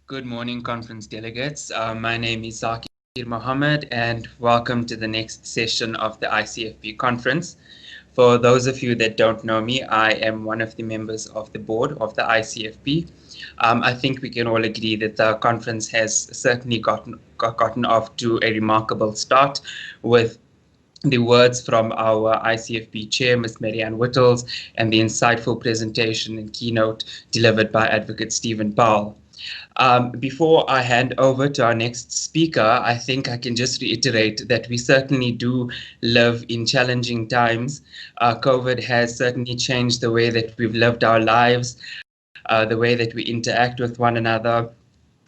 Good morning, conference delegates. My name is Zakir Mohammed, and welcome to the next session of the ICFP conference. For those of you that don't know me, I am one of the members of the board of the ICFP. I think we can all agree that the conference has certainly gotten off to a remarkable start with the words from our ICFP chair, Ms. Marianne Whittles, and the insightful presentation and keynote delivered by Advocate Stephen Powell. Before I hand over to our next speaker, I think I can just reiterate that we certainly do live in challenging times. COVID has certainly changed the way that we've lived our lives, the way that we interact with one another.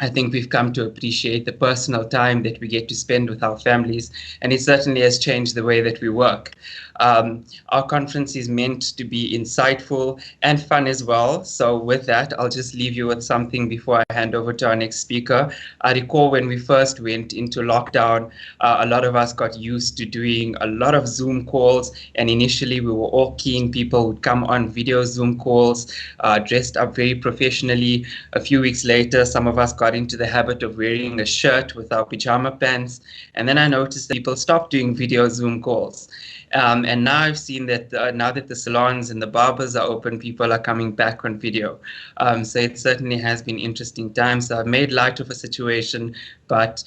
I think we've come to appreciate the personal time that we get to spend with our families, and it certainly has changed the way that we work. Our conference is meant to be insightful and fun as well. So with that, I'll just leave you with something before I hand over to our next speaker. I recall when we first went into lockdown, a lot of us got used to doing a lot of Zoom calls, and initially we were all keen people would come on video Zoom calls, dressed up very professionally. A few weeks later, some of us got into the habit of wearing a shirt with our pajama pants, and then I noticed that people stopped doing video Zoom calls. And now I've seen that now that the salons and the barbers are open, people are coming back on video. So it certainly has been interesting times. So I've made light of a situation, but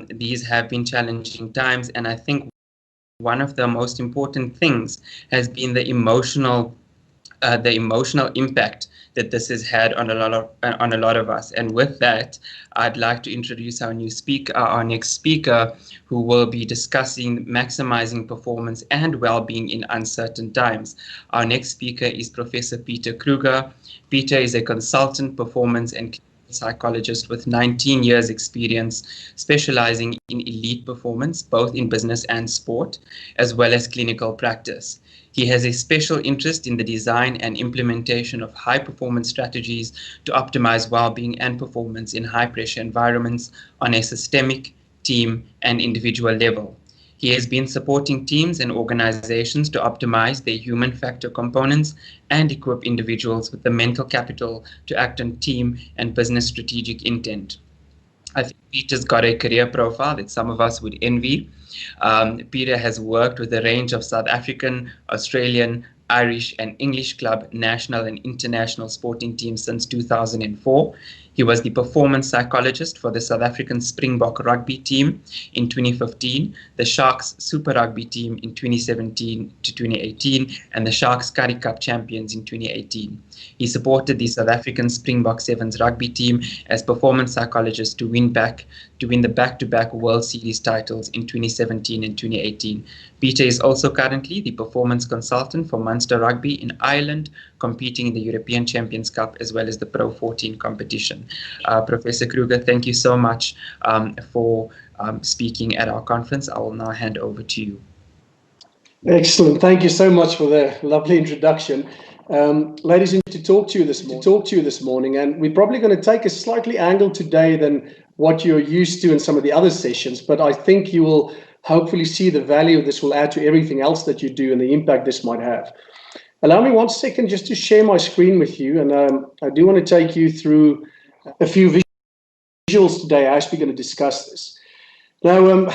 these have been challenging times. And I think one of the most important things has been the emotional impact that this has had on a lot of us. And with that, I'd like to introduce our next speaker, who will be discussing maximizing performance and well-being in uncertain times. Our next speaker is Professor Pieter Kruger. Pieter is a consultant, performance and psychologist with 19 years experience specializing in elite performance, both in business and sport, as well as clinical practice. He has a special interest in the design and implementation of high-performance strategies to optimize well-being and performance in high-pressure environments on a systemic, team, and individual level. He has been supporting teams and organizations to optimize their human factor components and equip individuals with the mental capital to act on team and business strategic intent. I think Pieter's got a career profile that some of us would envy. Pieter has worked with a range of South African, Australian, Irish, and English club national and international sporting teams since 2004. He was the performance psychologist for the South African Springbok rugby team in 2015, the Sharks Super Rugby team in 2017 to 2018, and the Sharks Currie Cup champions in 2018. He supported the South African Springbok Sevens rugby team as performance psychologist to win the back-to-back World Series titles in 2017 and 2018. Pieter is also currently the performance consultant for Munster Rugby in Ireland, competing in the European Champions Cup as well as the Pro 14 competition. Professor Kruger, thank you so much for speaking at our conference. I will now hand over to you. Excellent. Thank you so much for the lovely introduction. Ladies and gentlemen, to talk to you this morning, and we're probably going to take a slightly angle today than what you're used to in some of the other sessions, but I think you will hopefully see the value this will add to everything else that you do and the impact this might have. Allow me 1 second just to share my screen with you, and I do want to take you through a few visuals today as we're going to discuss this. Now,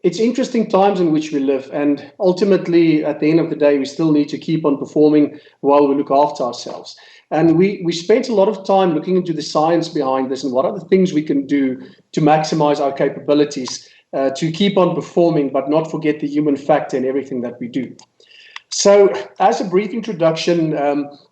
it's interesting times in which we live, and ultimately, at the end of the day, we still need to keep on performing while we look after ourselves. And we spent a lot of time looking into the science behind this and what are the things we can do to maximize our capabilities to keep on performing, but not forget the human factor in everything that we do. So as a brief introduction,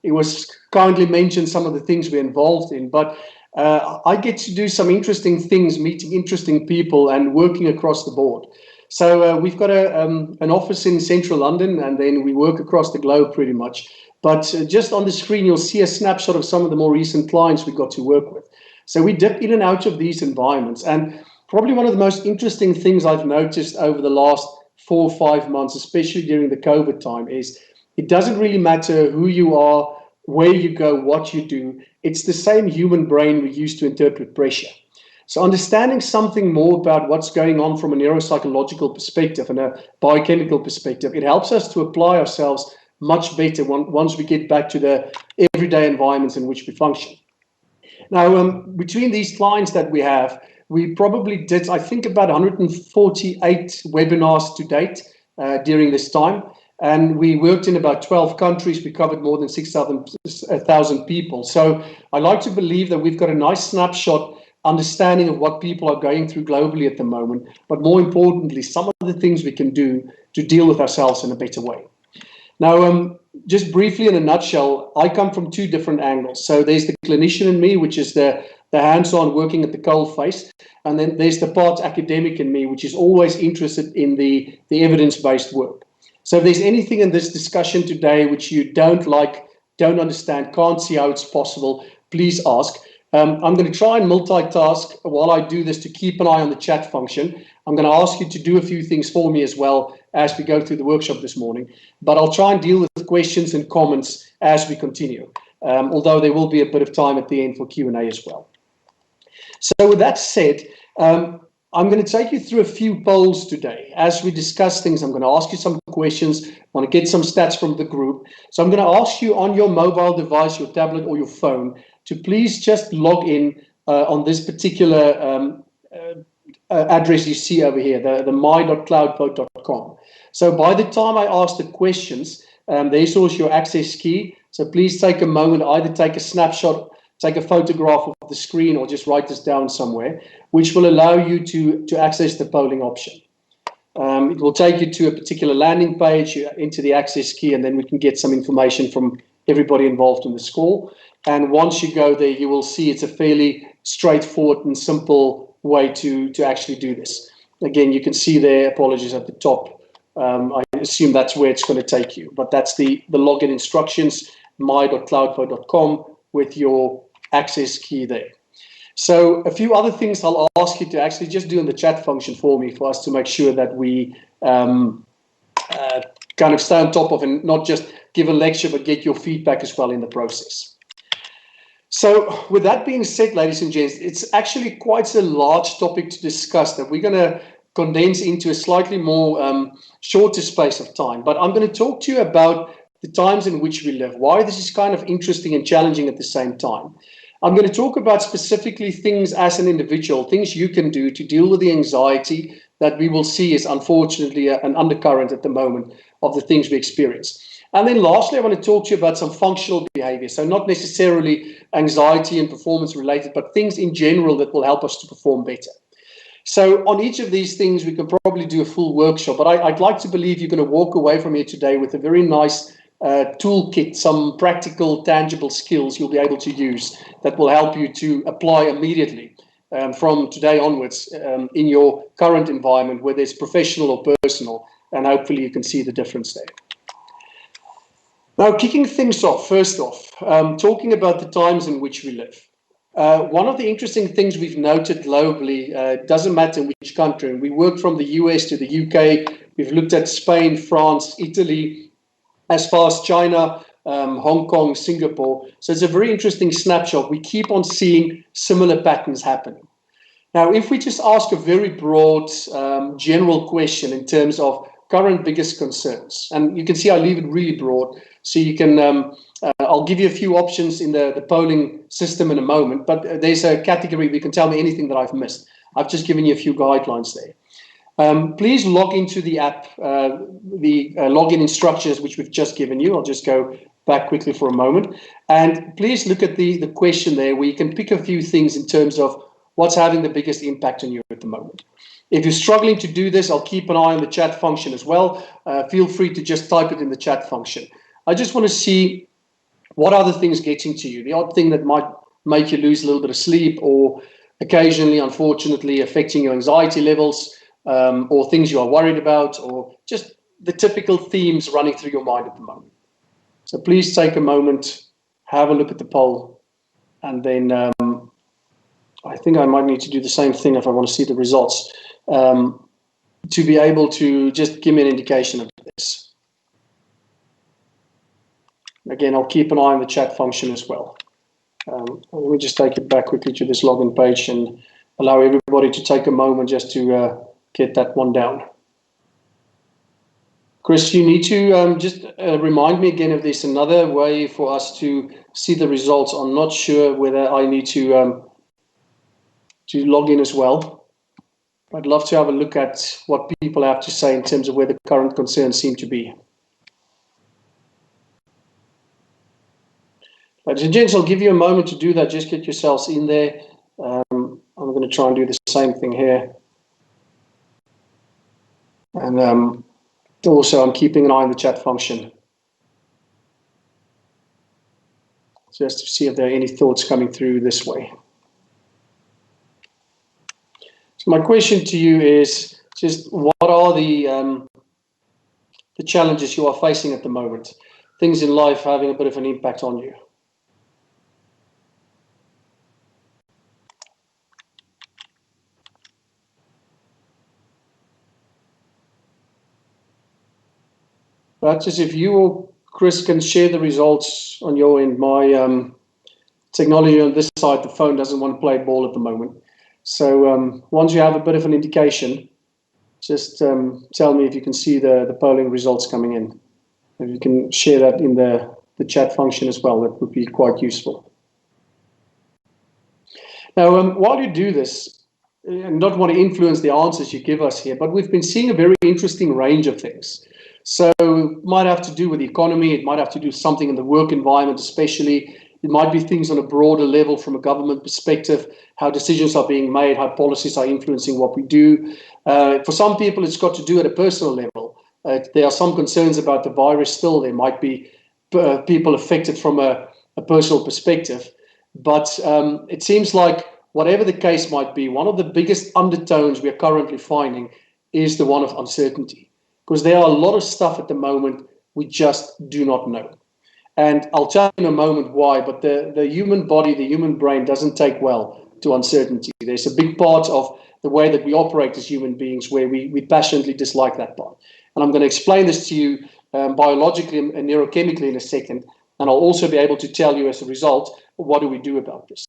it was kindly mentioned some of the things we're involved in, but I get to do some interesting things, meeting interesting people and working across the board. So we've got an office in central London, and then we work across the globe pretty much. But just on the screen, you'll see a snapshot of some of the more recent clients we got to work with. So we dip in and out of these environments. And probably one of the most interesting things I've noticed over the last 4 or 5 months, especially during the COVID time, is it doesn't really matter who you are, where you go, what you do. It's the same human brain we use to interpret pressure. So understanding something more about what's going on from a neuropsychological perspective and a biochemical perspective, it helps us to apply ourselves much better once we get back to the everyday environments in which we function. Now, between these clients that we have, we probably did, I think, about 148 webinars to date during this time. And we worked in about 12 countries. We covered more than 6,000 people. So I like to believe that we've got a nice snapshot understanding of what people are going through globally at the moment, but more importantly, some of the things we can do to deal with ourselves in a better way. Now, just briefly in a nutshell, I come from two different angles. So there's the clinician in me, which is the hands-on working at the coal face, and then there's the part academic in me, which is always interested in the evidence-based work. So if there's anything in this discussion today which you don't like, don't understand, can't see how it's possible, please ask. I'm going to try and multitask while I do this to keep an eye on the chat function. I'm going to ask you to do a few things for me as well as we go through the workshop this morning. But I'll try and deal with questions and comments as we continue, although there will be a bit of time at the end for Q&A as well. So with that said, I'm going to take you through a few polls today. As we discuss things, I'm going to ask you some questions. I want to get some stats from the group. So I'm going to ask you on your mobile device, your tablet or your phone, to please just log in on this particular address you see over here, the my.cloudvote.com. So by the time I ask the questions, there's also your access key. So please take a moment, either take a snapshot, take a photograph of the screen, or just write this down somewhere, which will allow you to access the polling option. It will take you to a particular landing page, you enter the access key, and then we can get some information from everybody involved in this call. And once you go there, you will see it's a fairly straightforward and simple way to actually do this. Again, you can see there, apologies, at the top. I assume that's where it's going to take you. But that's the login instructions, my.cloudvote.com, with your access key there. So a few other things I'll ask you to actually just do in the chat function for me, for us to make sure that we kind of stay on top of and not just give a lecture, but get your feedback as well in the process. So with that being said, ladies and gents, it's actually quite a large topic to discuss that we're going to condense into a slightly more shorter space of time. But I'm going to talk to you about the times in which we live, why this is kind of interesting and challenging at the same time. I'm going to talk about specifically things as an individual, things you can do to deal with the anxiety that we will see is unfortunately an undercurrent at the moment of the things we experience. And then lastly, I want to talk to you about some functional behavior. So not necessarily anxiety and performance related, but things in general that will help us to perform better. So on each of these things, we can probably do a full workshop, but I'd like to believe you're going to walk away from here today with a very nice toolkit, some practical, tangible skills you'll be able to use that will help you to apply immediately from today onwards in your current environment, whether it's professional or personal, and hopefully you can see the difference there. Now, kicking things off, first off, talking about the times in which we live. One of the interesting things we've noted globally, doesn't matter which country, and we worked from the US to the UK, we've looked at Spain, France, Italy, as far as China, Hong Kong, Singapore. So it's a very interesting snapshot. We keep on seeing similar patterns happening. Now, if we just ask a very broad, general question in terms of current biggest concerns, and you can see I leave it really broad, so you can, I'll give you a few options in the polling system in a moment, but there's a category where you can tell me anything that I've missed. I've just given you a few guidelines there. Please log into the app, the login instructions which we've just given you. I'll just go back quickly for a moment. And please look at the question there where you can pick a few things in terms of what's having the biggest impact on you at the moment. If you're struggling to do this, I'll keep an eye on the chat function as well. Feel free to just type it in the chat function. I just want to see what other things getting to you. The odd thing that might make you lose a little bit of sleep, or occasionally, unfortunately, affecting your anxiety levels, or things you are worried about, or just the typical themes running through your mind at the moment. So please take a moment, have a look at the poll, and then I think I might need to do the same thing if I want to see the results, to be able to just give me an indication of this. Again, I'll keep an eye on the chat function as well. Let me just take it back quickly to this login page and allow everybody to take a moment just to get that one down. Chris, you need to just remind me again if there's another way for us to see the results. I'm not sure whether I need to log in as well. I'd love to have a look at what people have to say in terms of where the current concerns seem to be. Ladies and gents, I'll give you a moment to do that. Just get yourselves in there. I'm going to try and do the same thing here. And also, I'm keeping an eye on the chat function, just to see if there are any thoughts coming through this way. So my question to you is just what are the challenges you are facing at the moment? Things in life having a bit of an impact on you. Perhaps if you or Chris can share the results on your end. My technology on this side, the phone doesn't want to play ball at the moment. So once you have a bit of an indication, just tell me if you can see the polling results coming in. If you can share that in the chat function as well, that would be quite useful. Now, while you do this, and not want to influence the answers you give us here, but we've been seeing a very interesting range of things. So it might have to do with the economy, it might have to do something in the work environment especially, it might be things on a broader level from a government perspective, how decisions are being made, how policies are influencing what we do. For some people, it's got to do at a personal level. There are some concerns about the virus still. There might be people affected from a personal perspective. But it seems like whatever the case might be, one of the biggest undertones we are currently finding is the one of uncertainty. Because there are a lot of stuff at the moment we just do not know. And I'll tell you in a moment why, but the human body, the human brain doesn't take well to uncertainty. There's a big part of the way that we operate as human beings where we passionately dislike that part. And I'm going to explain this to you biologically and neurochemically in a second. And I'll also be able to tell you as a result, what do we do about this?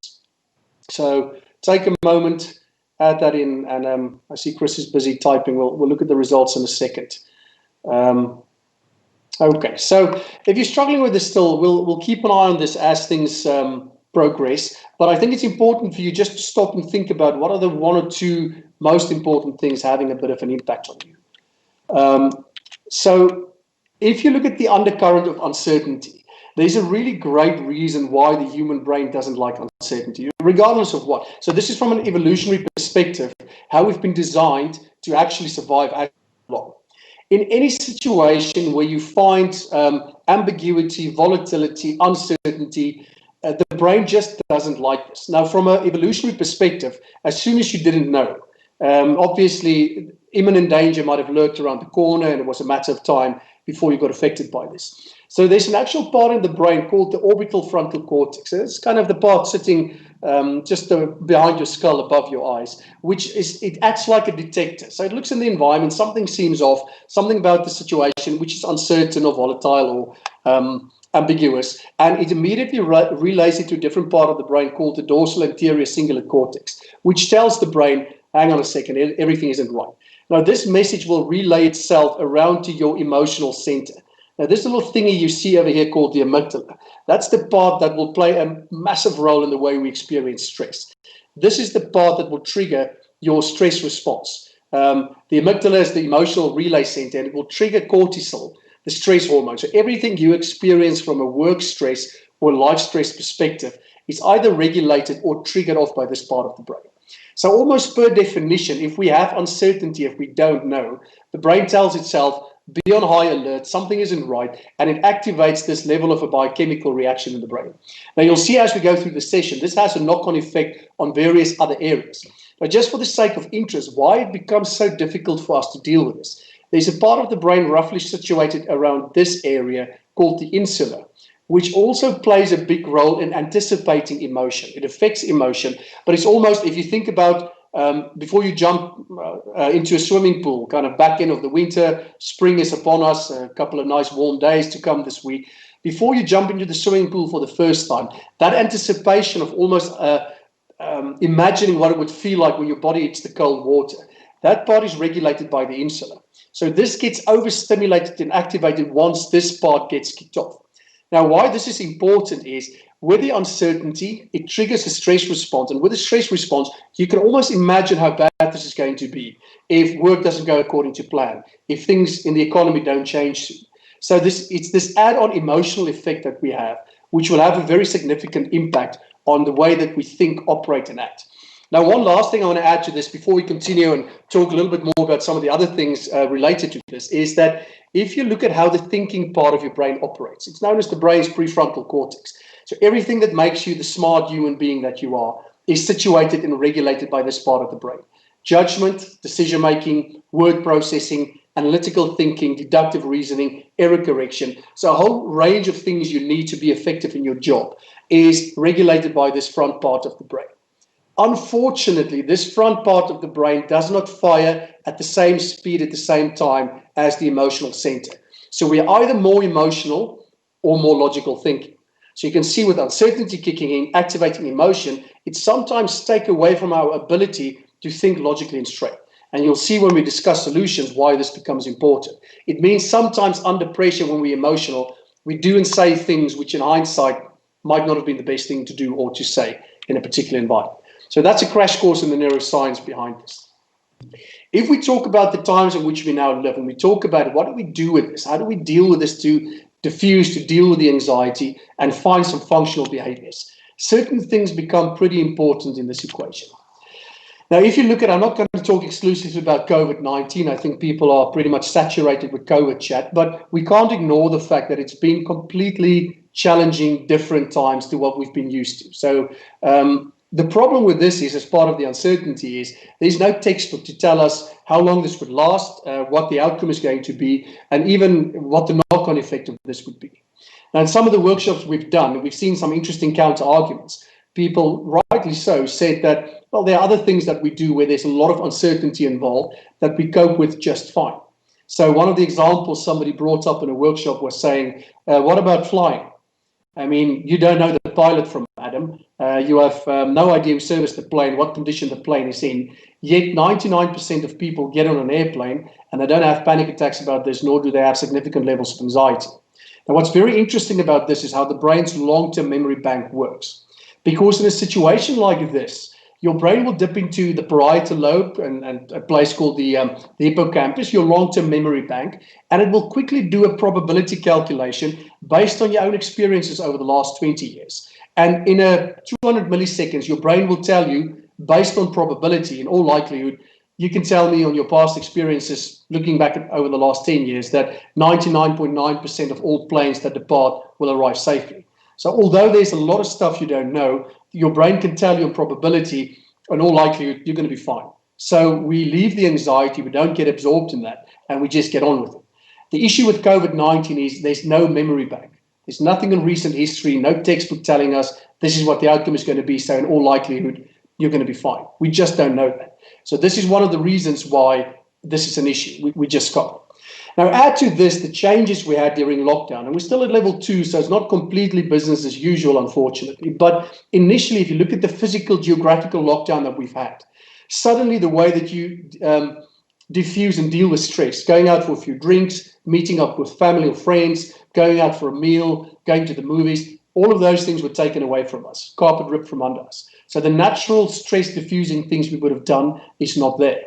So take a moment, add that in, and I see Chris is busy typing. We'll look at the results in a second. Okay, so if you're struggling with this still, we'll keep an eye on this as things progress. But I think it's important for you just to stop and think about what are the one or two most important things having a bit of an impact on you. So if you look at the undercurrent of uncertainty, there's a really great reason why the human brain doesn't like uncertainty, regardless of what. So this is from an evolutionary perspective, how we've been designed to actually survive as long. In any situation where you find ambiguity, volatility, uncertainty, the brain just doesn't like this. Now, from an evolutionary perspective, as soon as you didn't know, obviously imminent danger might have lurked around the corner and it was a matter of time before you got affected by this. So there's an actual part in the brain called the orbital frontal cortex. It's kind of the part sitting just behind your skull, above your eyes, it acts like a detector. So it looks in the environment, something seems off, something about the situation which is uncertain or volatile or ambiguous, and it immediately relays it to a different part of the brain called the dorsal anterior cingulate cortex, which tells the brain, hang on a second, everything isn't right. Now, this message will relay itself around to your emotional center. Now, this little thingy you see over here called the amygdala, that's the part that will play a massive role in the way we experience stress. This is the part that will trigger your stress response. The amygdala is the emotional relay center, and it will trigger cortisol, the stress hormone. So everything you experience from a work stress or life stress perspective is either regulated or triggered off by this part of the brain. So almost per definition, if we have uncertainty, if we don't know, the brain tells itself, be on high alert, something isn't right, and it activates this level of a biochemical reaction in the brain. Now, you'll see as we go through the session, this has a knock-on effect on various other areas. But just for the sake of interest, why it becomes so difficult for us to deal with this, there's a part of the brain roughly situated around this area called the insula, which also plays a big role in anticipating emotion. It affects emotion, but it's almost, if you think about before you jump into a swimming pool, kind of back end of the winter, spring is upon us, a couple of nice warm days to come this week. Before you jump into the swimming pool for the first time, that anticipation of almost imagining what it would feel like when your body hits the cold water, that part is regulated by the insula. So this gets overstimulated and activated once this part gets kicked off. Now, why this is important is with the uncertainty, it triggers a stress response. And with a stress response, you can almost imagine how bad this is going to be if work doesn't go according to plan, if things in the economy don't change. So it's this add-on emotional effect that we have, which will have a very significant impact on the way that we think, operate, and act. Now, one last thing I want to add to this before we continue and talk a little bit more about some of the other things related to this is that if you look at how the thinking part of your brain operates, it's known as the brain's prefrontal cortex. So everything that makes you the smart human being that you are is situated and regulated by this part of the brain. Judgment, decision-making, word processing, analytical thinking, deductive reasoning, error correction. So a whole range of things you need to be effective in your job is regulated by this front part of the brain. Unfortunately, this front part of the brain does not fire at the same speed at the same time as the emotional center. So we are either more emotional or more logical thinking. So you can see with uncertainty kicking in, activating emotion, it sometimes takes away from our ability to think logically and straight. And you'll see when we discuss solutions why this becomes important. It means sometimes under pressure when we're emotional, we do and say things which in hindsight might not have been the best thing to do or to say in a particular environment. So that's a crash course in the neuroscience behind this. If we talk about the times in which we now live and we talk about what do we do with this, how do we deal with this to diffuse, to deal with the anxiety and find some functional behaviors, certain things become pretty important in this equation. Now, if you look at, I'm not going to talk exclusively about COVID-19. I think people are pretty much saturated with COVID chat, but we can't ignore the fact that it's been completely challenging, different times to what we've been used to. So the problem with this is, as part of the uncertainty, is there's no textbook to tell us how long this would last, what the outcome is going to be, and even what the knock-on effect of this would be. Now, in some of the workshops we've done, we've seen some interesting counter-arguments. People, rightly so, said that, well, there are other things that we do where there's a lot of uncertainty involved that we cope with just fine. So one of the examples somebody brought up in a workshop was saying, what about flying? I mean, you don't know the pilot from Adam. You have no idea who serviced the plane, what condition the plane is in. Yet 99% of people get on an airplane and they don't have panic attacks about this, nor do they have significant levels of anxiety. Now, what's very interesting about this is how the brain's long-term memory bank works. Because in a situation like this, your brain will dip into the parietal lobe and a place called the hippocampus, your long-term memory bank, and it will quickly do a probability calculation based on your own experiences over the last 20 years. And in a 200 milliseconds, your brain will tell you, based on probability, in all likelihood, you can tell me on your past experiences, looking back at over the last 10 years, that 99.9% of all planes that depart will arrive safely. So although there's a lot of stuff you don't know, your brain can tell you in probability, in all likelihood, you're going to be fine. So we leave the anxiety, we don't get absorbed in that, and we just get on with it. The issue with COVID-19 is there's no memory bank. There's nothing in recent history, no textbook telling us this is what the outcome is going to be, so in all likelihood, you're going to be fine. We just don't know that. So this is one of the reasons why this is an issue. We just can't. Now, add to this the changes we had during lockdown, and we're still at level 2, so it's not completely business as usual, unfortunately. But initially, if you look at the physical, geographical lockdown that we've had, suddenly the way that you diffuse and deal with stress, going out for a few drinks, meeting up with family or friends, going out for a meal, going to the movies, all of those things were taken away from us, carpet ripped from under us. So the natural stress diffusing things we would have done is not there.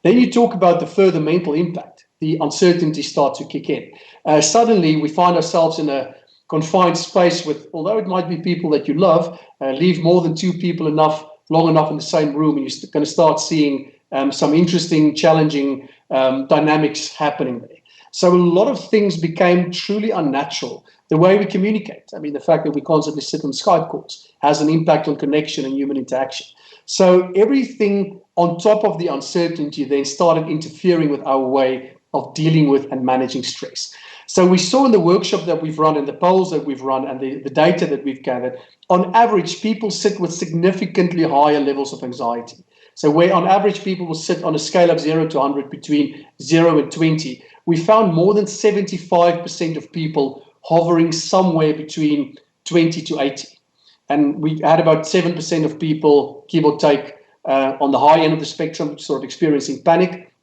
Then you talk about the further mental impact. The uncertainty starts to kick in. Suddenly, we find ourselves in a confined space with, although it might be people that you love, leave more than 2 people long enough in the same room, and you're going to start seeing some interesting, challenging dynamics happening there. So a lot of things became truly unnatural. The way we communicate, I mean, the fact that we constantly sit on Skype calls has an impact on connection and human interaction. So everything on top of the uncertainty then started interfering with our way of dealing with and managing stress. So we saw in the workshop that we've run and the polls that we've run and the data that we've gathered, on average, people sit with significantly higher levels of anxiety. So where on average people will sit on a scale of 0 to 100 between 0 and 20, we found more than 75% of people hovering somewhere between 20 to 80. And we had about 7% of people, give or take, on the high end of the spectrum, sort of experiencing panic.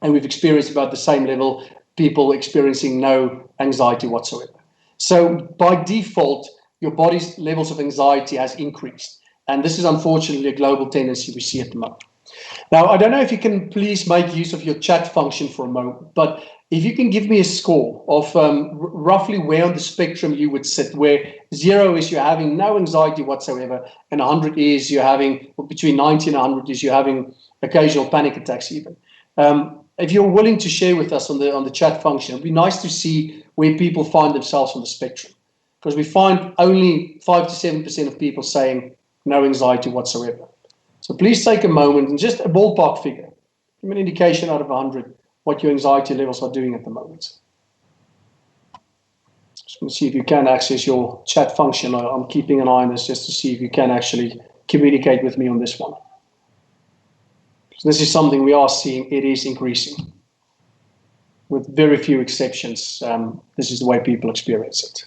and we've experienced about the same level, people experiencing no anxiety whatsoever. So by default, your body's levels of anxiety has increased. And this is unfortunately a global tendency we see at the moment. Now, I don't know if you can please make use of your chat function for a moment, but if you can give me a score of roughly where on the spectrum you would sit, where 0 is you're having no anxiety whatsoever, and 100 is you're having, or between 90 and 100 is you're having occasional panic attacks even. If you're willing to share with us on the chat function, it'd be nice to see where people find themselves on the spectrum, because we find only 5 to 7% of people saying no anxiety whatsoever. So please take a moment and just a ballpark figure, give me an indication out of 100 what your anxiety levels are doing at the moment. Just going to see if you can access your chat function. I'm keeping an eye on this just to see if you can actually communicate with me on this one. So this is something we are seeing, it is increasing. With very few exceptions, this is the way people experience it.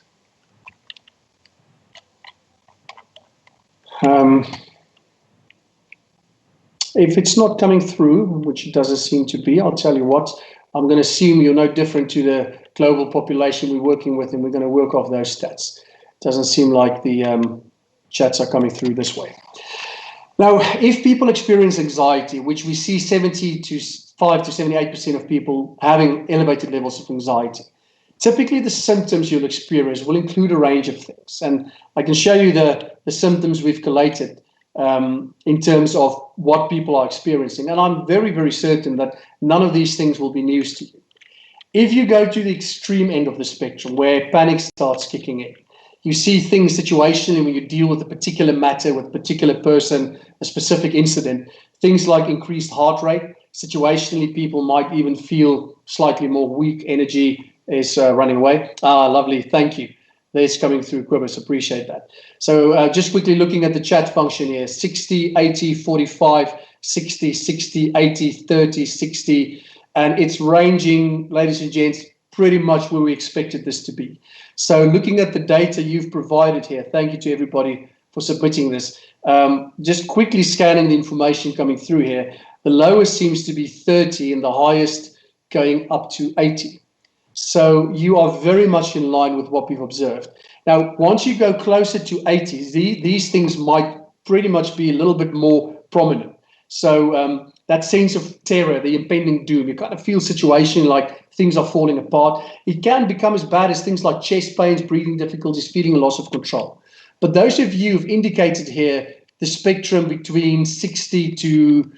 If it's not coming through, which it doesn't seem to be, I'll tell you what, I'm going to assume you're no different to the global population we're working with, and we're going to work off those stats. It doesn't seem like the chats are coming through this way. Now, if people experience anxiety, which we see 75 to 78% of people having elevated levels of anxiety, typically the symptoms you'll experience will include a range of things. And I can show you the symptoms we've collated in terms of what people are experiencing. And I'm very, very certain that none of these things will be news to you. If you go to the extreme end of the spectrum where panic starts kicking in, you see things situationally when you deal with a particular matter, with a particular person, a specific incident, things like increased heart rate. Situationally, people might even feel slightly more weak, energy is running away. Ah, lovely, thank you. There's coming through, Quibus, appreciate that. So just quickly looking at the chat function here, 60, 80, 45, 60, 60, 80, 30, 60, and it's ranging, ladies and gents, pretty much where we expected this to be. So looking at the data you've provided here, thank you to everybody for submitting this. Just quickly scanning the information coming through here, the lowest seems to be 30 and the highest going up to 80. So you are very much in line with what we've observed. Now, once you go closer to 80, these things might pretty much be a little bit more prominent. So that sense of terror, the impending doom, you kind of feel situation like things are falling apart. It can become as bad as things like chest pains, breathing difficulties, feeling a loss of control. But those of you who've indicated here the spectrum between 60 to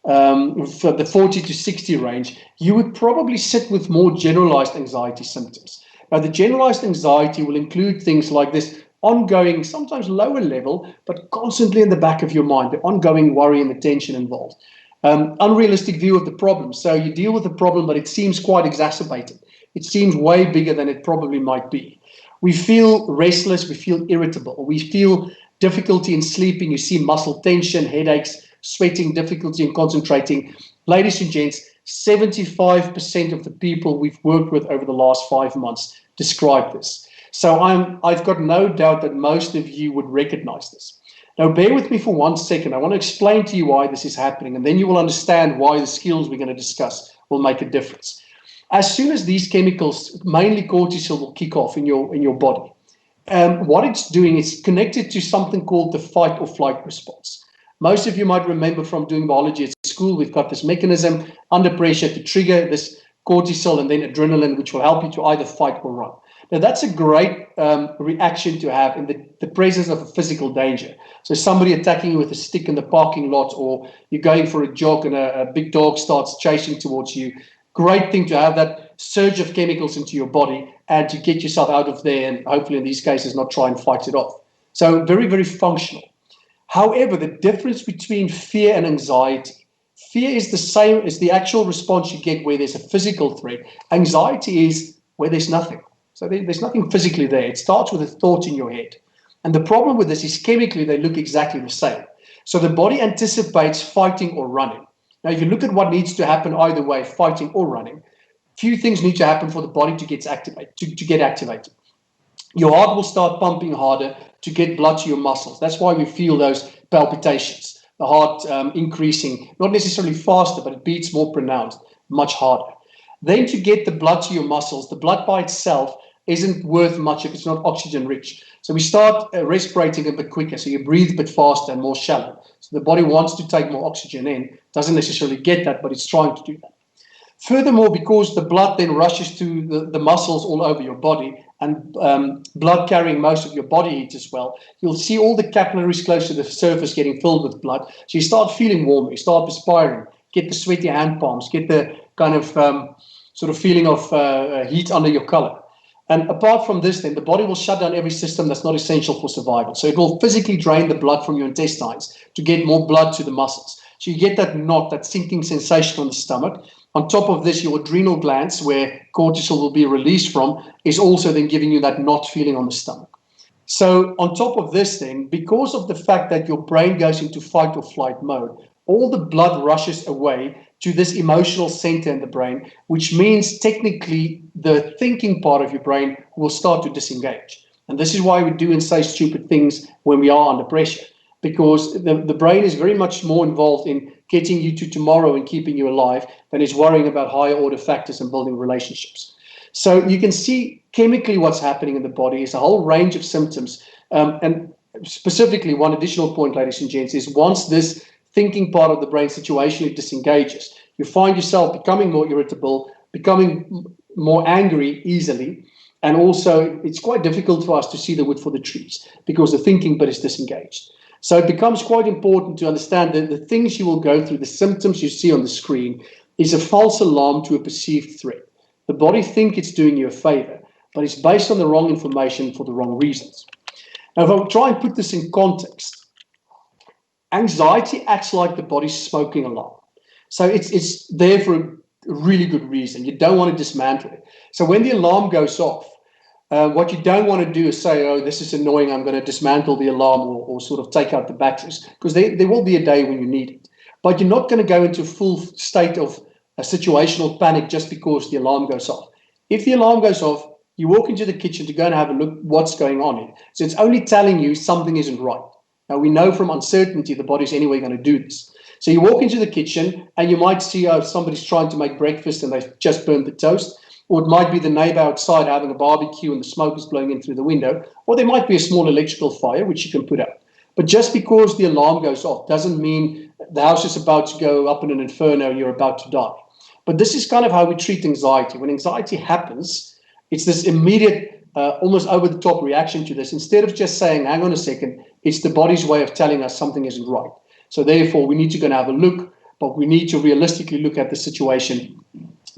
for the 40 to 60 range, you would probably sit with more generalized anxiety symptoms. Now, the generalized anxiety will include things like this ongoing, sometimes lower level, but constantly in the back of your mind, the ongoing worry and the tension involved. Unrealistic view of the problem. So you deal with the problem, but it seems quite exacerbated. It seems way bigger than it probably might be. We feel restless, we feel irritable, we feel difficulty in sleeping, you see muscle tension, headaches, sweating, difficulty in concentrating. Ladies and gents, 75% of the people we've worked with over the last 5 months describe this. So I've got no doubt that most of you would recognize this. Now, bear with me for 1 second. I want to explain to you why this is happening, and then you will understand why the skills we're going to discuss will make a difference. As soon as these chemicals, mainly cortisol, will kick off in your body, what it's doing is connected to something called the fight or flight response. Most of you might remember from doing biology at school, we've got this mechanism under pressure to trigger this cortisol and then adrenaline, which will help you to either fight or run. Now, that's a great reaction to have in the presence of a physical danger. So somebody attacking you with a stick in the parking lot, or you're going for a jog and a big dog starts chasing towards you. Great thing to have that surge of chemicals into your body and to get yourself out of there, and hopefully in these cases not try and fight it off. So very, very functional. However, the difference between fear and anxiety, fear is the same as the actual response you get where there's a physical threat. Anxiety is where there's nothing. So there's nothing physically there. It starts with a thought in your head. And the problem with this is chemically they look exactly the same. So the body anticipates fighting or running. Now, if you look at what needs to happen either way, fighting or running, few things need to happen for the body to get activated. Your heart will start pumping harder to get blood to your muscles. That's why we feel those palpitations, the heart increasing, not necessarily faster, but it beats more pronounced. much harder. Then to get the blood to your muscles, the blood by itself isn't worth much if it's not oxygen rich. So we start respirating a bit quicker, so you breathe a bit faster and more shallow. So the body wants to take more oxygen in, doesn't necessarily get that, but it's trying to do that. Furthermore, because the blood then rushes to the muscles all over your body, and blood carrying most of your body heat as well, you'll see all the capillaries close to the surface getting filled with blood. So you start feeling warm, you start perspiring, get the sweaty hand palms, get the kind of sort of feeling of heat under your collar. And apart from this, then the body will shut down every system that's not essential for survival. So it will physically drain the blood from your intestines to get more blood to the muscles. So you get that knot, that sinking sensation on the stomach. On top of this, your adrenal glands, where cortisol will be released from, is also then giving you that knot feeling on the stomach. So on top of this then, because of the fact that your brain goes into fight or flight mode, all the blood rushes away to this emotional center in the brain, which means technically the thinking part of your brain will start to disengage. And this is why we do and say stupid things when we are under pressure, because the brain is very much more involved in getting you to tomorrow and keeping you alive than is worrying about higher order factors and building relationships. So you can see chemically what's happening in the body is a whole range of symptoms. And specifically, one additional point, ladies and gents, is once this thinking part of the brain situationally disengages, you find yourself becoming more irritable, becoming more angry easily. And also, it's quite difficult for us to see the wood for the trees because the thinking bit is disengaged. So it becomes quite important to understand that the things you will go through, the symptoms you see on the screen, is a false alarm to a perceived threat. The body thinks it's doing you a favor, but it's based on the wrong information for the wrong reasons. Now, if I try and put this in context, anxiety acts like the body's smoking alarm. So it's there for a really good reason. You don't want to dismantle it. So when the alarm goes off, what you don't want to do is say, oh, this is annoying, I'm going to dismantle the alarm or sort of take out the batteries, because there will be a day when you need it. But you're not going to go into a full state of a situational panic just because the alarm goes off. If the alarm goes off, you walk into the kitchen to go and have a look what's going on here. So it's only telling you something isn't right. Now, we know from uncertainty the body's anyway going to do this. So you walk into the kitchen and you might see somebody's trying to make breakfast and they've just burned the toast. Or it might be the neighbor outside having a barbecue and the smoke is blowing in through the window. Or there might be a small electrical fire, which you can put out. But just because the alarm goes off doesn't mean the house is about to go up in an inferno and you're about to die. But this is kind of how we treat anxiety. When anxiety happens, it's this immediate, almost over-the-top reaction to this. Instead of just saying, hang on a second, it's the body's way of telling us something isn't right. So therefore, we need to go and have a look, but we need to realistically look at the situation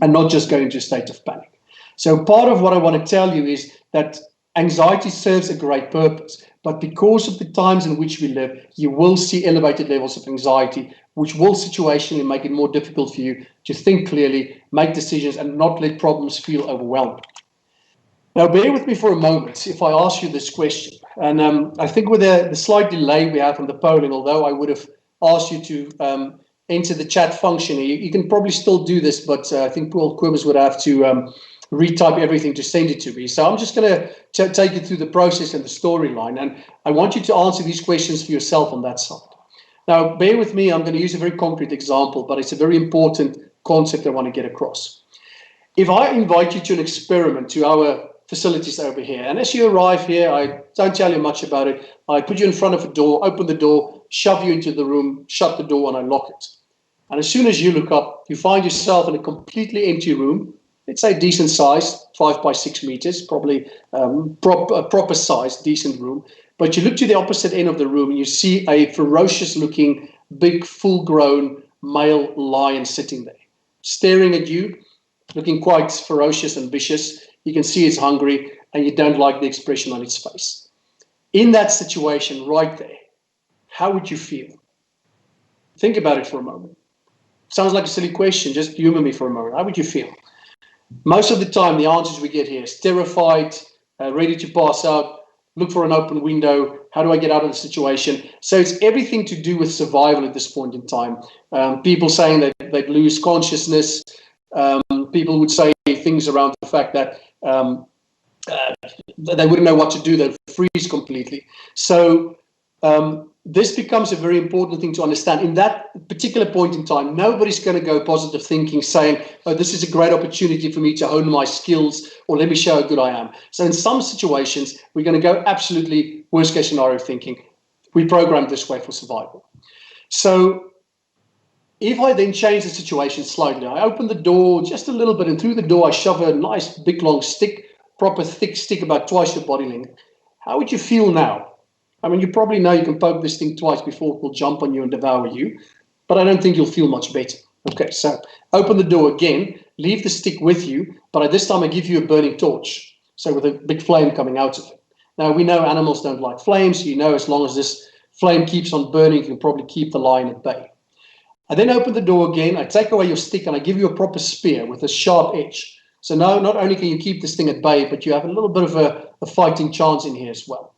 and not just go into a state of panic. So part of what I want to tell you is that anxiety serves a great purpose, but because of the times in which we live, you will see elevated levels of anxiety, which will situationally make it more difficult for you to think clearly, make decisions, and not let problems feel overwhelming. Now, bear with me for a moment if I ask you this question. And I think with the slight delay we have from the polling, although I would have asked you to enter the chat function, you can probably still do this, but I think Paul Quibers would have to retype everything to send it to me. So I'm just going to take you through the process and the storyline. And I want you to answer these questions for yourself on that side. Now, bear with me. I'm going to use a very concrete example, but it's a very important concept I want to get across. If I invite you to an experiment to our facilities over here, and as you arrive here, I don't tell you much about it. I put you in front of a door, open the door, shove you into the room, shut the door, and I lock it. And as soon as you look up, you find yourself in a completely empty room. Let's say decent size, 5 by 6 meters, probably proper size, decent room. But you look to the opposite end of the room and you see a ferocious looking, big, full grown male lion sitting there, staring at you, looking quite ferocious and vicious. You can see it's hungry and you don't like the expression on its face. In that situation right there, how would you feel? Think about it for a moment. Sounds like a silly question, just humor me for a moment. How would you feel? Most of the time, the answers we get here is terrified, ready to pass out, look for an open window, how do I get out of the situation? So it's everything to do with survival at this point in time. People saying that they'd lose consciousness. People would say things around the fact that they wouldn't know what to do, they'd freeze completely. So this becomes a very important thing to understand. In that particular point in time, nobody's going to go positive thinking saying, oh, this is a great opportunity for me to hone my skills, or let me show how good I am. So in some situations, we're going to go absolutely worst case scenario thinking. We programmed this way for survival. So if I then change the situation slightly, I open the door just a little bit, and through the door I shove a nice big long stick, proper thick stick about twice your body length. How would you feel now? I mean, you probably know you can poke this thing twice before it will jump on you and devour you, but I don't think you'll feel much better. Okay, so open the door again, leave the stick with you, but at this time I give you a burning torch, so with a big flame coming out of it. Now, we know animals don't like flames, so you know as long as this flame keeps on burning, you can probably keep the lion at bay. I then open the door again, I take away your stick, and I give you a proper spear with a sharp edge. So now not only can you keep this thing at bay, but you have a little bit of a fighting chance in here as well.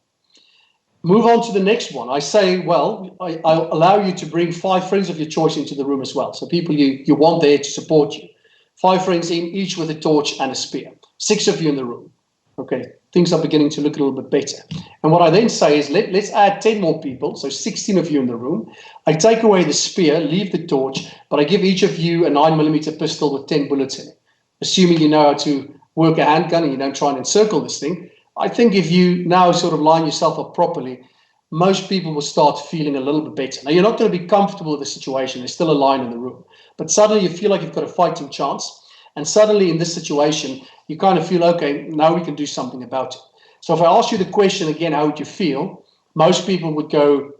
Move on to the next one. I say, well, I'll allow you to bring 5 friends of your choice into the room as well. So people you want there to support you. 5 friends in, each with a torch and a spear. 6 of you in the room. Okay, things are beginning to look a little bit better. And what I then say is, let's add 10 more people, so 16 of you in the room. I take away the spear, leave the torch, but I give each of you a 9mm pistol with 10 bullets in it. Assuming you know how to work a handgun and you don't try and encircle this thing, I think if you now sort of line yourself up properly, most people will start feeling a little bit better. Now, you're not going to be comfortable with the situation. There's still a lion in the room. But suddenly you feel like you've got a fighting chance. And suddenly in this situation, you kind of feel, okay, now we can do something about it. So if I ask you the question again, how would you feel? Most people would go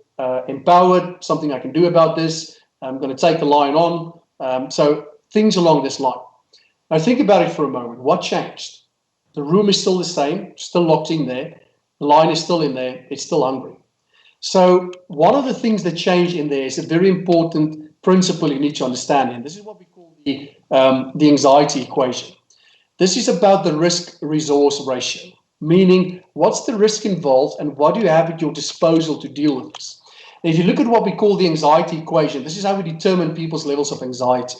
empowered, something I can do about this. I'm going to take the lion on. So things along this line. Now think about it for a moment. What changed? The room is still the same, still locked in there. The lion is still in there. It's still hungry. So one of the things that changed in there is a very important principle you need to understand. And this is what we call the anxiety equation. This is about the risk-resource ratio, meaning what's the risk involved and what do you have at your disposal to deal with this. Now, if you look at what we call the anxiety equation, this is how we determine people's levels of anxiety.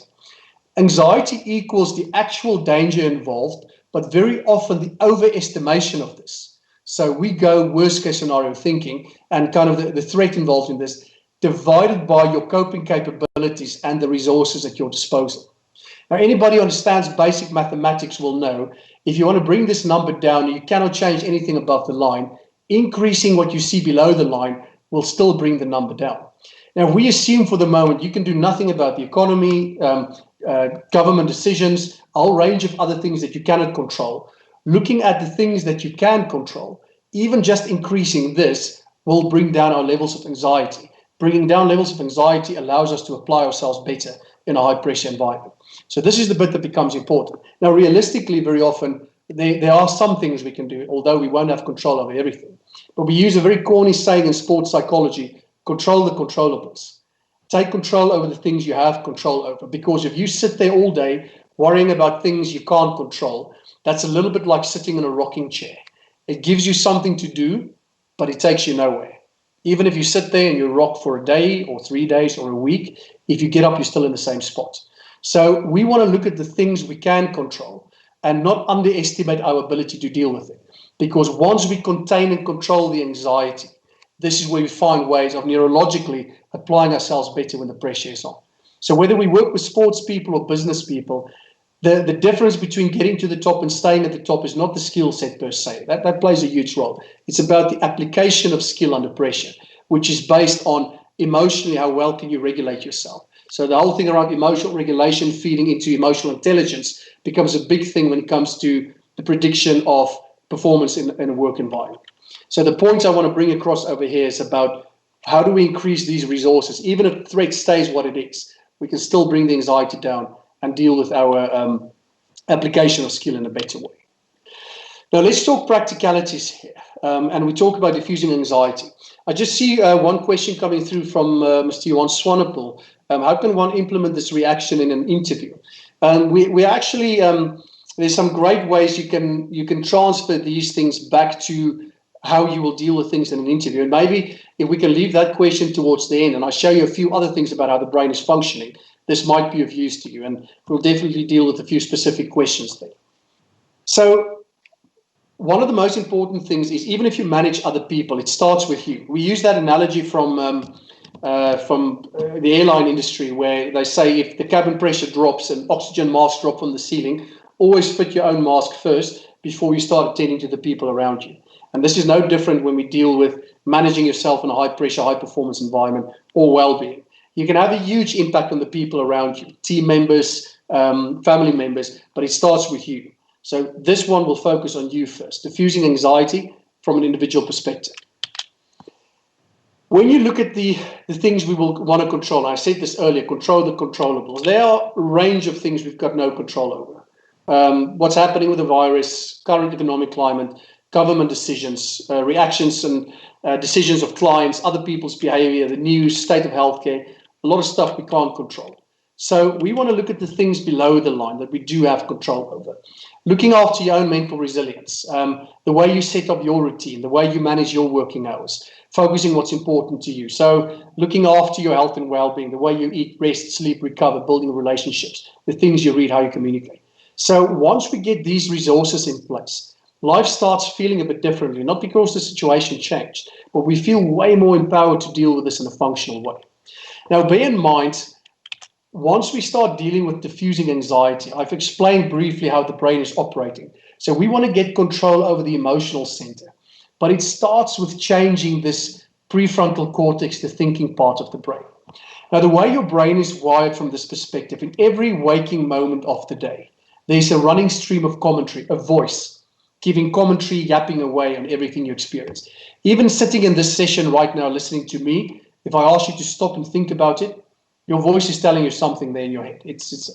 Anxiety equals the actual danger involved, but very often the overestimation of this. So we go worst case scenario thinking, and kind of the threat involved in this divided by your coping capabilities and the resources at your disposal. Now, anybody who understands basic mathematics will know if you want to bring this number down, you cannot change anything above the line. Increasing what you see below the line will still bring the number down. Now, we assume for the moment you can do nothing about the economy, government decisions, a whole range of other things that you cannot control. Looking at the things that you can control, even just increasing this will bring down our levels of anxiety. Bringing down levels of anxiety allows us to apply ourselves better in a high pressure environment. So this is the bit that becomes important. Now, realistically, very often, there are some things we can do, although we won't have control over everything. But we use a very corny saying in sports psychology, control the controllables. Take control over the things you have control over, because if you sit there all day worrying about things you can't control, that's a little bit like sitting in a rocking chair. It gives you something to do, but it takes you nowhere. Even if you sit there and you rock for a day or 3 days or a week, if you get up, you're still in the same spot. So we want to look at the things we can control and not underestimate our ability to deal with it. Because once we contain and control the anxiety, this is where we find ways of neurologically applying ourselves better when the pressure is on. So whether we work with sports people or business people, the difference between getting to the top and staying at the top is not the skill set per se. That plays a huge role. It's about the application of skill under pressure, which is based on emotionally how well can you regulate yourself. So the whole thing around emotional regulation feeding into emotional intelligence becomes a big thing when it comes to the prediction of performance in a work environment. So the point I want to bring across over here is about how do we increase these resources. Even if threat stays what it is, we can still bring the anxiety down and deal with our application of skill in a better way. Now let's talk practicalities here, and we talk about diffusing anxiety. I just see one question coming through from Mr. Johan Swanepoel. How can one implement this reaction in an interview? We actually, there's some great ways you can transfer these things back to how you will deal with things in an interview. And maybe if we can leave that question towards the end, and I'll show you a few other things about how the brain is functioning, this might be of use to you, and we'll definitely deal with a few specific questions there. So one of the most important things is, even if you manage other people, it starts with you. We use that analogy from the airline industry, where they say if the cabin pressure drops and oxygen masks drop from the ceiling, always fit your own mask first before you start attending to the people around you. And this is no different when we deal with managing yourself in a high pressure, high performance environment or well-being. You can have a huge impact on the people around you, team members, family members, but it starts with you. So this one will focus on you first, diffusing anxiety from an individual perspective. When you look at the things we will want to control, I said this earlier, control the controllables. There are a range of things we've got no control over. What's happening with the virus, current economic climate, government decisions, reactions and decisions of clients, other people's behavior, the news, state of healthcare, a lot of stuff we can't control. So we want to look at the things below the line that we do have control over. Looking after your own mental resilience, the way you set up your routine, the way you manage your working hours, focusing what's important to you. So looking after your health and well-being, the way you eat, rest, sleep, recover, building relationships, the things you read, how you communicate. So once we get these resources in place, life starts feeling a bit differently, not because the situation changed, but we feel way more empowered to deal with this in a functional way. Now, bear in mind, once we start dealing with diffusing anxiety, I've explained briefly how the brain is operating. So we want to get control over the emotional center, but it starts with changing this prefrontal cortex, the thinking part of the brain. Now, the way your brain is wired from this perspective, in every waking moment of the day, there's a running stream of commentary, a voice, giving commentary, yapping away on everything you experience. Even sitting in this session right now, listening to me, if I ask you to stop and think about it, your voice is telling you something there in your head.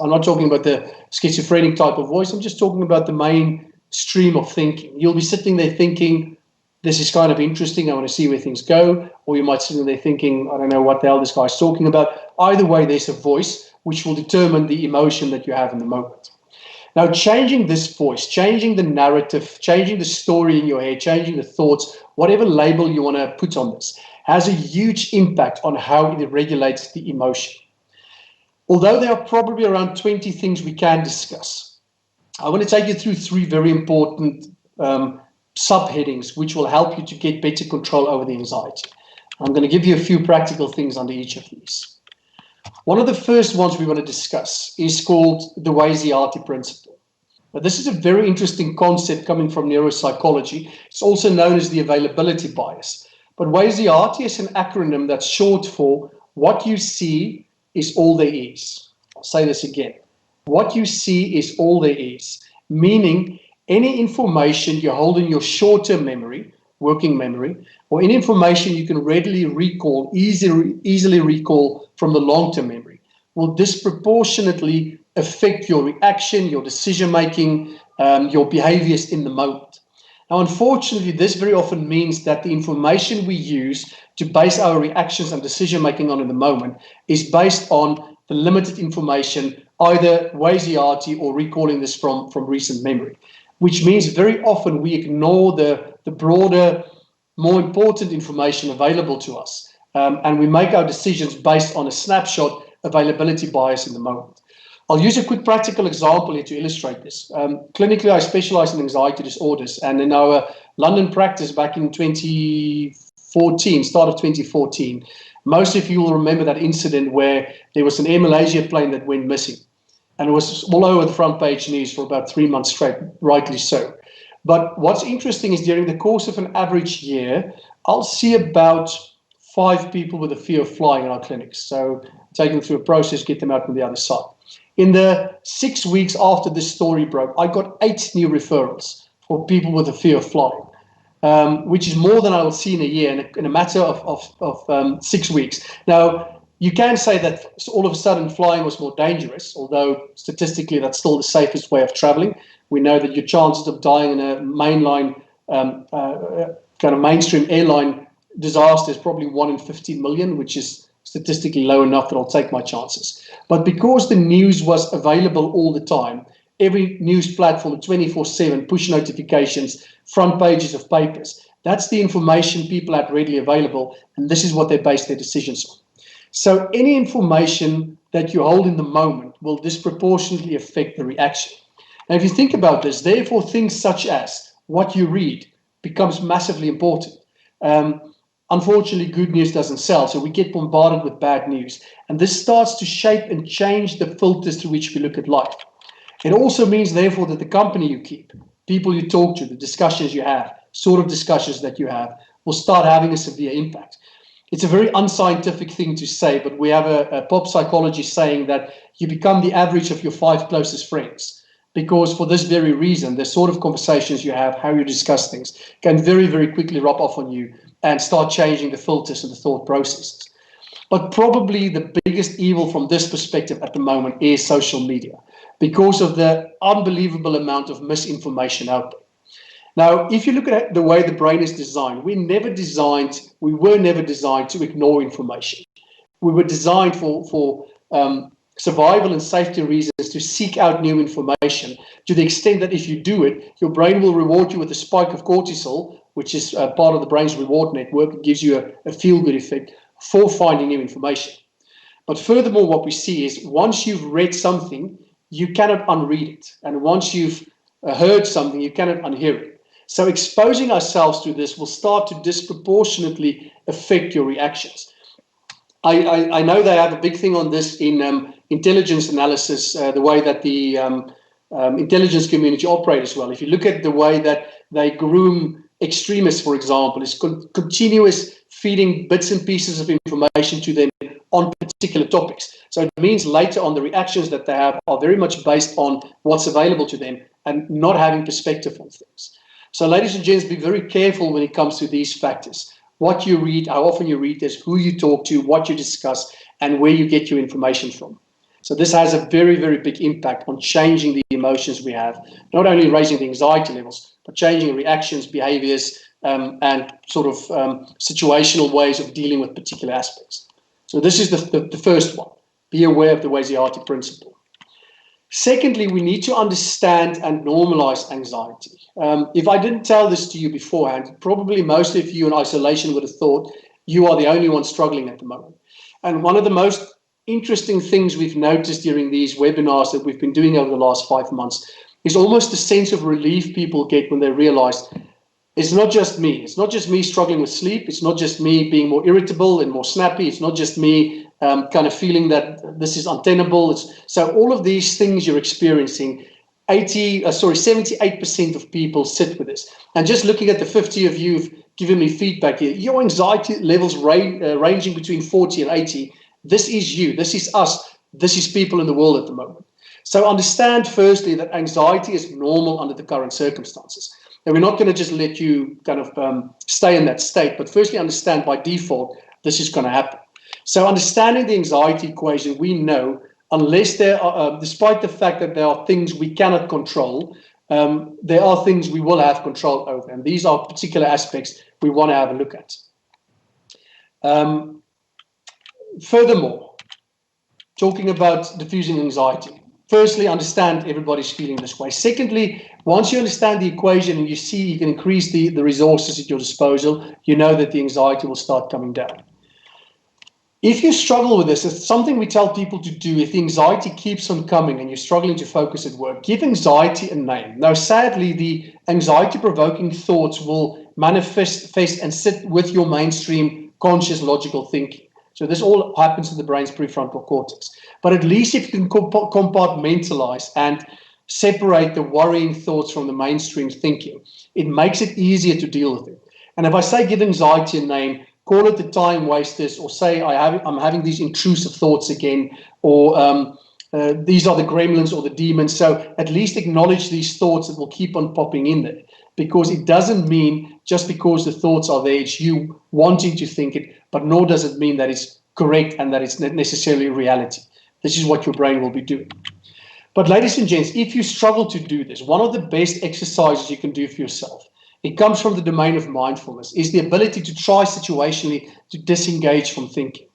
I'm not talking about the schizophrenic type of voice. I'm just talking about the main stream of thinking. You'll be sitting there thinking, this is kind of interesting, I want to see where things go. Or you might sit there thinking, I don't know what the hell this guy's talking about. Either way, there's a voice which will determine the emotion that you have in the moment. Now, changing this voice, changing the narrative, changing the story in your head, changing the thoughts, whatever label you want to put on this, has a huge impact on how it regulates the emotion. Although there are probably around 20 things we can discuss, I want to take you through 3 very important subheadings which will help you to get better control over the anxiety. I'm going to give you a few practical things under each of these. One of the first ones we want to discuss is called the Wellbeing principle. Now, this is a very interesting concept coming from neuropsychology. It's also known as the availability bias. But Wellbeing is an acronym that's short for what you see is all there is. I'll say this again. What you see is all there is, meaning any information you hold in your short-term memory, working memory, or any information you can readily recall, easily recall from the long-term memory, will disproportionately affect your reaction, your decision-making, your behaviors in the moment. Now, unfortunately, this very often means that the information we use to base our reactions and decision-making on in the moment is based on the limited information, either Wellbeing or recalling this from recent memory, which means very often we ignore the broader, more important information available to us, and we make our decisions based on a snapshot availability bias in the moment. I'll use a quick practical example here to illustrate this. Clinically, I specialize in anxiety disorders, and in our London practice back in 2014, start of 2014, most of you will remember that incident where there was an Air Malaysia plane that went missing, and it was all over the front page news for about 3 months straight, rightly so. But what's interesting is during the course of an average year, I'll see about 5 people with a fear of flying in our clinics. So take them through a process, get them out on the other side. In the 6 weeks after this story broke, I got 8 new referrals for people with a fear of flying, which is more than I will see in a year in a matter of 6 weeks. Now, you can say that all of a sudden flying was more dangerous, although statistically that's still the safest way of traveling. We know that your chances of dying in a mainline, kind of mainstream airline disaster is probably 1 in 15 million, which is statistically low enough that I'll take my chances. But because the news was available all the time, every news platform, 24/7, push notifications, front pages of papers, that's the information people had readily available, and this is what they base their decisions on. So any information that you hold in the moment will disproportionately affect the reaction. Now, if you think about this, therefore things such as what you read becomes massively important. Unfortunately, good news doesn't sell, so we get bombarded with bad news. And this starts to shape and change the filters through which we look at life. It also means, therefore, that the company you keep, people you talk to, the discussions you have, sort of discussions that you have, will start having a severe impact. It's a very unscientific thing to say, but we have a pop psychology saying that you become the average of your 5 closest friends. Because for this very reason, the sort of conversations you have, how you discuss things, can very, very quickly rub off on you and start changing the filters and the thought processes. But probably the biggest evil from this perspective at the moment is social media, because of the unbelievable amount of misinformation out there. Now, if you look at the way the brain is designed, we were never designed to ignore information. We were designed for survival and safety reasons to seek out new information, to the extent that if you do it, your brain will reward you with a spike of cortisol, which is part of the brain's reward network. It gives you a feel-good effect for finding new information. But furthermore, what we see is once you've read something, you cannot unread it. And once you've heard something, you cannot unhear it. So exposing ourselves to this will start to disproportionately affect your reactions. I know they have a big thing on this in intelligence analysis, the way that the intelligence community operate as well. If you look at the way that they groom extremists, for example, it's continuous feeding bits and pieces of information to them on particular topics. So it means later on the reactions that they have are very much based on what's available to them and not having perspective on things. So ladies and gents, be very careful when it comes to these factors. What you read, how often you read this, who you talk to, what you discuss, and where you get your information from. So this has a very, very big impact on changing the emotions we have, not only raising the anxiety levels, but changing reactions, behaviors, and sort of situational ways of dealing with particular aspects. So this is the first one. Be aware of the Wellbeing principle. Secondly, we need to understand and normalize anxiety. If I didn't tell this to you beforehand, probably most of you in isolation would have thought you are the only one struggling at the moment. And one of the most interesting things we've noticed during these webinars that we've been doing over the last 5 months is almost the sense of relief people get when they realize it's not just me. It's not just me struggling with sleep. It's not just me being more irritable and more snappy. It's not just me kind of feeling that this is untenable. So all of these things you're experiencing, 78% of people sit with this. And just looking at the 50 of you who've given me feedback here, your anxiety levels ranging between 40 and 80. This is you. This is us. This is people in the world at the moment. So understand firstly that anxiety is normal under the current circumstances. And we're not going to just let you kind of stay in that state, but firstly understand by default this is going to happen. So understanding the anxiety equation, we know unless there are, despite the fact that there are things we cannot control, there are things we will have control over. And these are particular aspects we want to have a look at. Furthermore, talking about diffusing anxiety. Firstly, understand everybody's feeling this way. Secondly, once you understand the equation and you see you can increase the resources at your disposal, you know that the anxiety will start coming down. If you struggle with this, it's something we tell people to do. If the anxiety keeps on coming and you're struggling to focus at work, give anxiety a name. Now, sadly, the anxiety-provoking thoughts will manifest and sit with your mainstream conscious logical thinking. So this all happens in the brain's prefrontal cortex. But at least if you can compartmentalize and separate the worrying thoughts from the mainstream thinking, it makes it easier to deal with it. And if I say give anxiety a name, call it the time wasters, or say I'm having these intrusive thoughts again, or these are the gremlins or the demons. So at least acknowledge these thoughts that will keep on popping in there, because it doesn't mean just because the thoughts are there, it's you wanting to think it, but nor does it mean that it's correct and that it's necessarily reality. This is what your brain will be doing. But ladies and gents, if you struggle to do this, one of the best exercises you can do for yourself, it comes from the domain of mindfulness, is the ability to try situationally to disengage from thinking.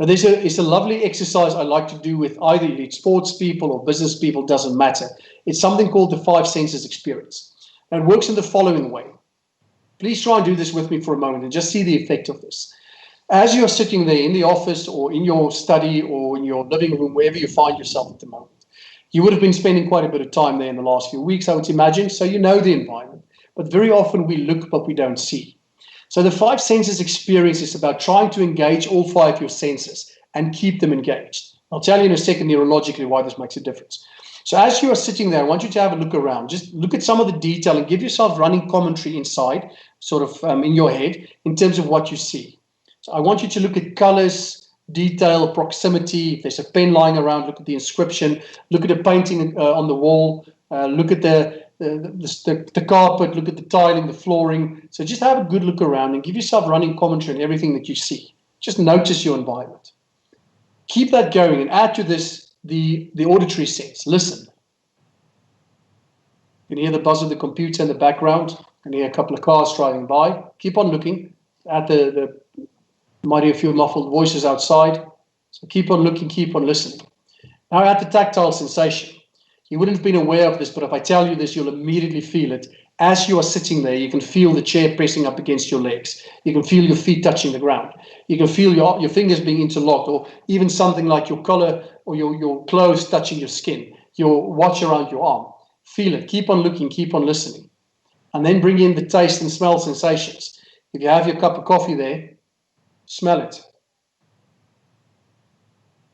Now, it's a lovely exercise I like to do with either elite sports people or business people, doesn't matter. It's something called the 5 senses experience. And it works in the following way. Please try and do this with me for a moment and just see the effect of this. As you're sitting there in the office or in your study or in your living room, wherever you find yourself at the moment, you would have been spending quite a bit of time there in the last few weeks, I would imagine, so you know the environment. but very often we look but we don't see. So the 5 senses experience is about trying to engage all 5 of your senses and keep them engaged. I'll tell you in a second neurologically why this makes a difference. So as you are sitting there, I want you to have a look around. Just look at some of the detail and give yourself running commentary inside, sort of in your head, in terms of what you see. So I want you to look at colors, detail, proximity. If there's a pen lying around, look at the inscription. Look at the painting on the wall. Look at the carpet. Look at the tiling, the flooring. So just have a good look around and give yourself running commentary on everything that you see. Just notice your environment. Keep that going and add to this the auditory sense. Listen. You can hear the buzz of the computer in the background. You can hear a couple of cars driving by. Keep on looking at the might hear a few muffled voices outside. So keep on looking, keep on listening. Now add the tactile sensation. You wouldn't have been aware of this, but if I tell you this, you'll immediately feel it. As you are sitting there, you can feel the chair pressing up against your legs. You can feel your feet touching the ground. You can feel your fingers being interlocked, or even something like your collar or your clothes touching your skin, your watch around your arm. Feel it. Keep on looking, keep on listening. And then bring in the taste and smell sensations. If you have your cup of coffee there, smell it.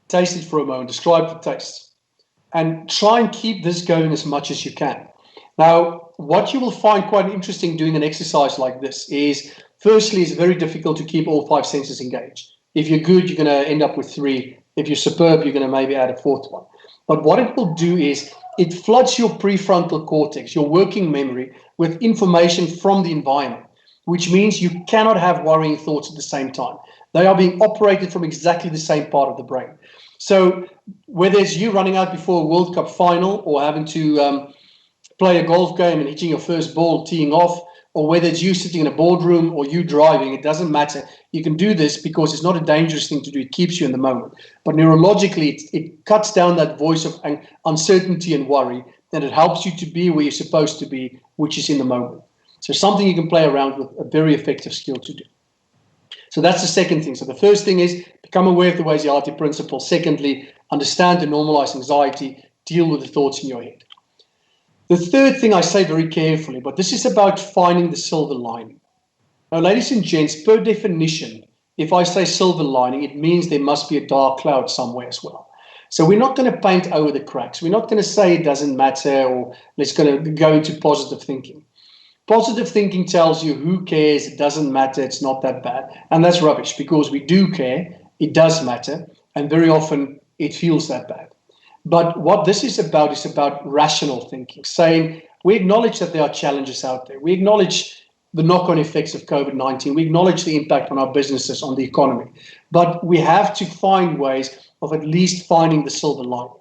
Taste it for a moment. Describe the taste. And try and keep this going as much as you can. Now, what you will find quite interesting doing an exercise like this is, firstly, it's very difficult to keep all 5 senses engaged. If you're good, you're going to end up with 3. If you're superb, you're going to maybe add a 4th one. But what it will do is it floods your prefrontal cortex, your working memory, with information from the environment, which means you cannot have worrying thoughts at the same time. They are being operated from exactly the same part of the brain. So whether it's you running out before a World Cup final or having to play a golf game and hitting your first ball, teeing off, or whether it's you sitting in a boardroom or you driving, it doesn't matter. You can do this because it's not a dangerous thing to do. It keeps you in the moment. But neurologically, it cuts down that voice of uncertainty and worry, and it helps you to be where you're supposed to be, which is in the moment. So something you can play around with, a very effective skill to do. So that's the second thing. So the first thing is become aware of the Waziati principle. Secondly, understand and normalize anxiety, deal with the thoughts in your head. The third thing I say very carefully, but this is about finding the silver lining. Now, ladies and gents, per definition, if I say silver lining, it means there must be a dark cloud somewhere as well. So we're not going to paint over the cracks. We're not going to say it doesn't matter or let's go into positive thinking. Positive thinking tells you who cares, it doesn't matter, it's not that bad. And that's rubbish because we do care, it does matter, and very often it feels that bad. But what this is about rational thinking, saying we acknowledge that there are challenges out there. We acknowledge the knock-on effects of COVID-19. We acknowledge the impact on our businesses, on the economy. But we have to find ways of at least finding the silver lining.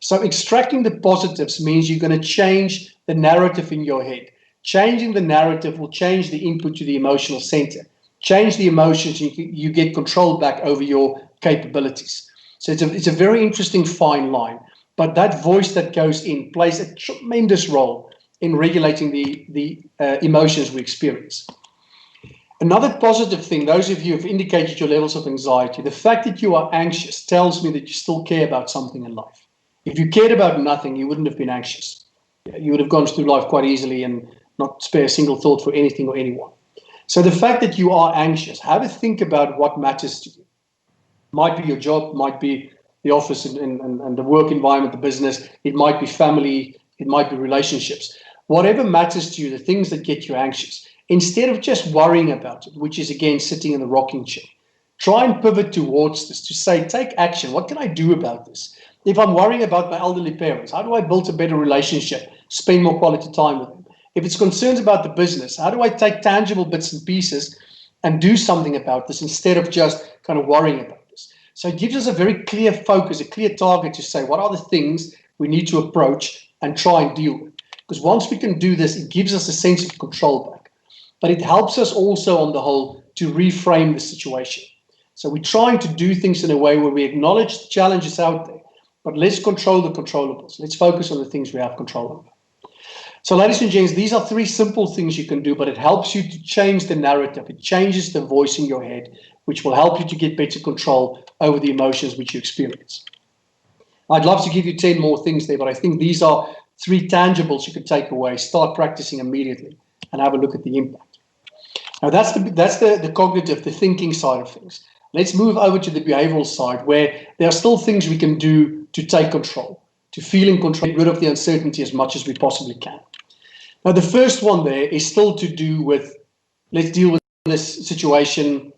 So extracting the positives means you're going to change the narrative in your head. Changing the narrative will change the input to the emotional center. Change the emotions, you get control back over your capabilities. So it's a very interesting fine line. But that voice that goes in plays a tremendous role in regulating the emotions we experience. Another positive thing, those of you who have indicated your levels of anxiety, the fact that you are anxious tells me that you still care about something in life. If you cared about nothing, you wouldn't have been anxious. You would have gone through life quite easily and not spare a single thought for anything or anyone. So the fact that you are anxious, have a think about what matters to you. Might be your job, might be the office and the work environment, the business. It might be family, it might be relationships. Whatever matters to you, the things that get you anxious, instead of just worrying about it, which is again sitting in the rocking chair, try and pivot towards this to say, take action. What can I do about this? If I'm worrying about my elderly parents, how do I build a better relationship, spend more quality time with them? If it's concerns about the business, how do I take tangible bits and pieces and do something about this instead of just kind of worrying about this? So it gives us a very clear focus, a clear target to say, what are the things we need to approach and try and deal with? Because once we can do this, it gives us a sense of control back. But it helps us also on the whole to reframe the situation. So we're trying to do things in a way where we acknowledge the challenges out there, but let's control the controllables. Let's focus on the things we have control over. So ladies and gents, these are 3 simple things you can do, but it helps you to change the narrative. It changes the voice in your head, which will help you to get better control over the emotions which you experience. I'd love to give you 10 more things there, but I think these are 3 tangibles you can take away. Start practicing immediately and have a look at the impact. Now that's the cognitive, the thinking side of things. Let's move over to the behavioral side, where there are still things we can do to take control, to feel in control, get rid of the uncertainty as much as we possibly can. Now, the first one there is still to do with, let's deal with this situation,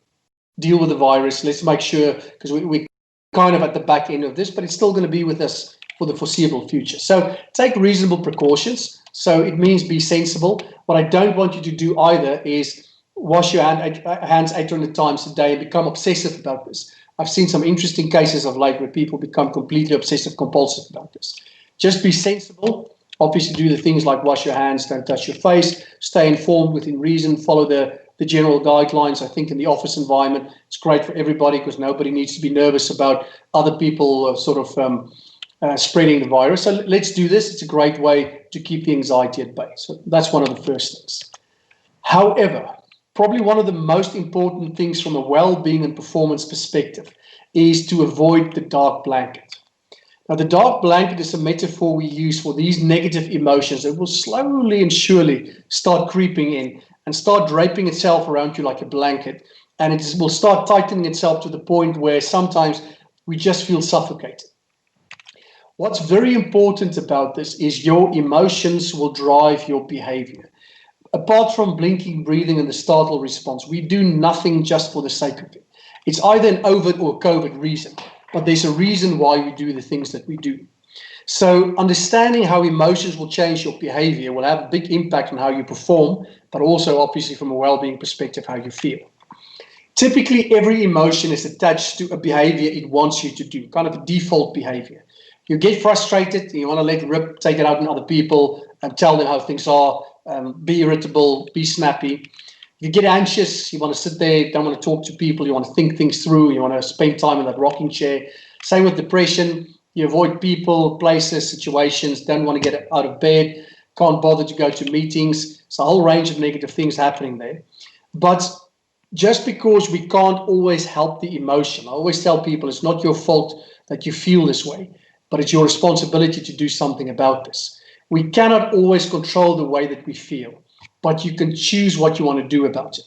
deal with the virus. Let's make sure, because we're kind of at the back end of this, but it's still going to be with us for the foreseeable future. So take reasonable precautions. So it means be sensible. What I don't want you to do either is wash your hands 800 times a day and become obsessive about this. I've seen some interesting cases of late where people become completely obsessive compulsive about this. Just be sensible. Obviously do the things like wash your hands, don't touch your face, stay informed within reason, follow the general guidelines. I think in the office environment, it's great for everybody because nobody needs to be nervous about other people spreading the virus. So let's do this. It's a great way to keep the anxiety at bay. So that's one of the first things. However, probably one of the most important things from a well-being and performance perspective is to avoid the dark blanket. Now, the dark blanket is a metaphor we use for these negative emotions that will slowly and surely start creeping in and start draping itself around you like a blanket. And it will start tightening itself to the point where sometimes we just feel suffocated. What's very important about this is your emotions will drive your behavior. Apart from blinking, breathing, and the startle response, we do nothing just for the sake of it. It's either an overt or covert reason, but there's a reason why we do the things that we do. So understanding how emotions will change your behavior will have a big impact on how you perform, but also obviously from a well-being perspective, how you feel. Typically, every emotion is attached to a behavior it wants you to do, kind of a default behavior. You get frustrated, and you want to let rip, take it out on other people, and tell them how things are, be irritable, be snappy. You get anxious, you want to sit there, don't want to talk to people, you want to think things through, you want to spend time in that rocking chair. Same with depression, you avoid people, places, situations, don't want to get out of bed, can't bother to go to meetings. It's a whole range of negative things happening there. But just because we can't always help the emotion, I always tell people it's not your fault that you feel this way, but it's your responsibility to do something about this. We cannot always control the way that we feel, but you can choose what you want to do about it.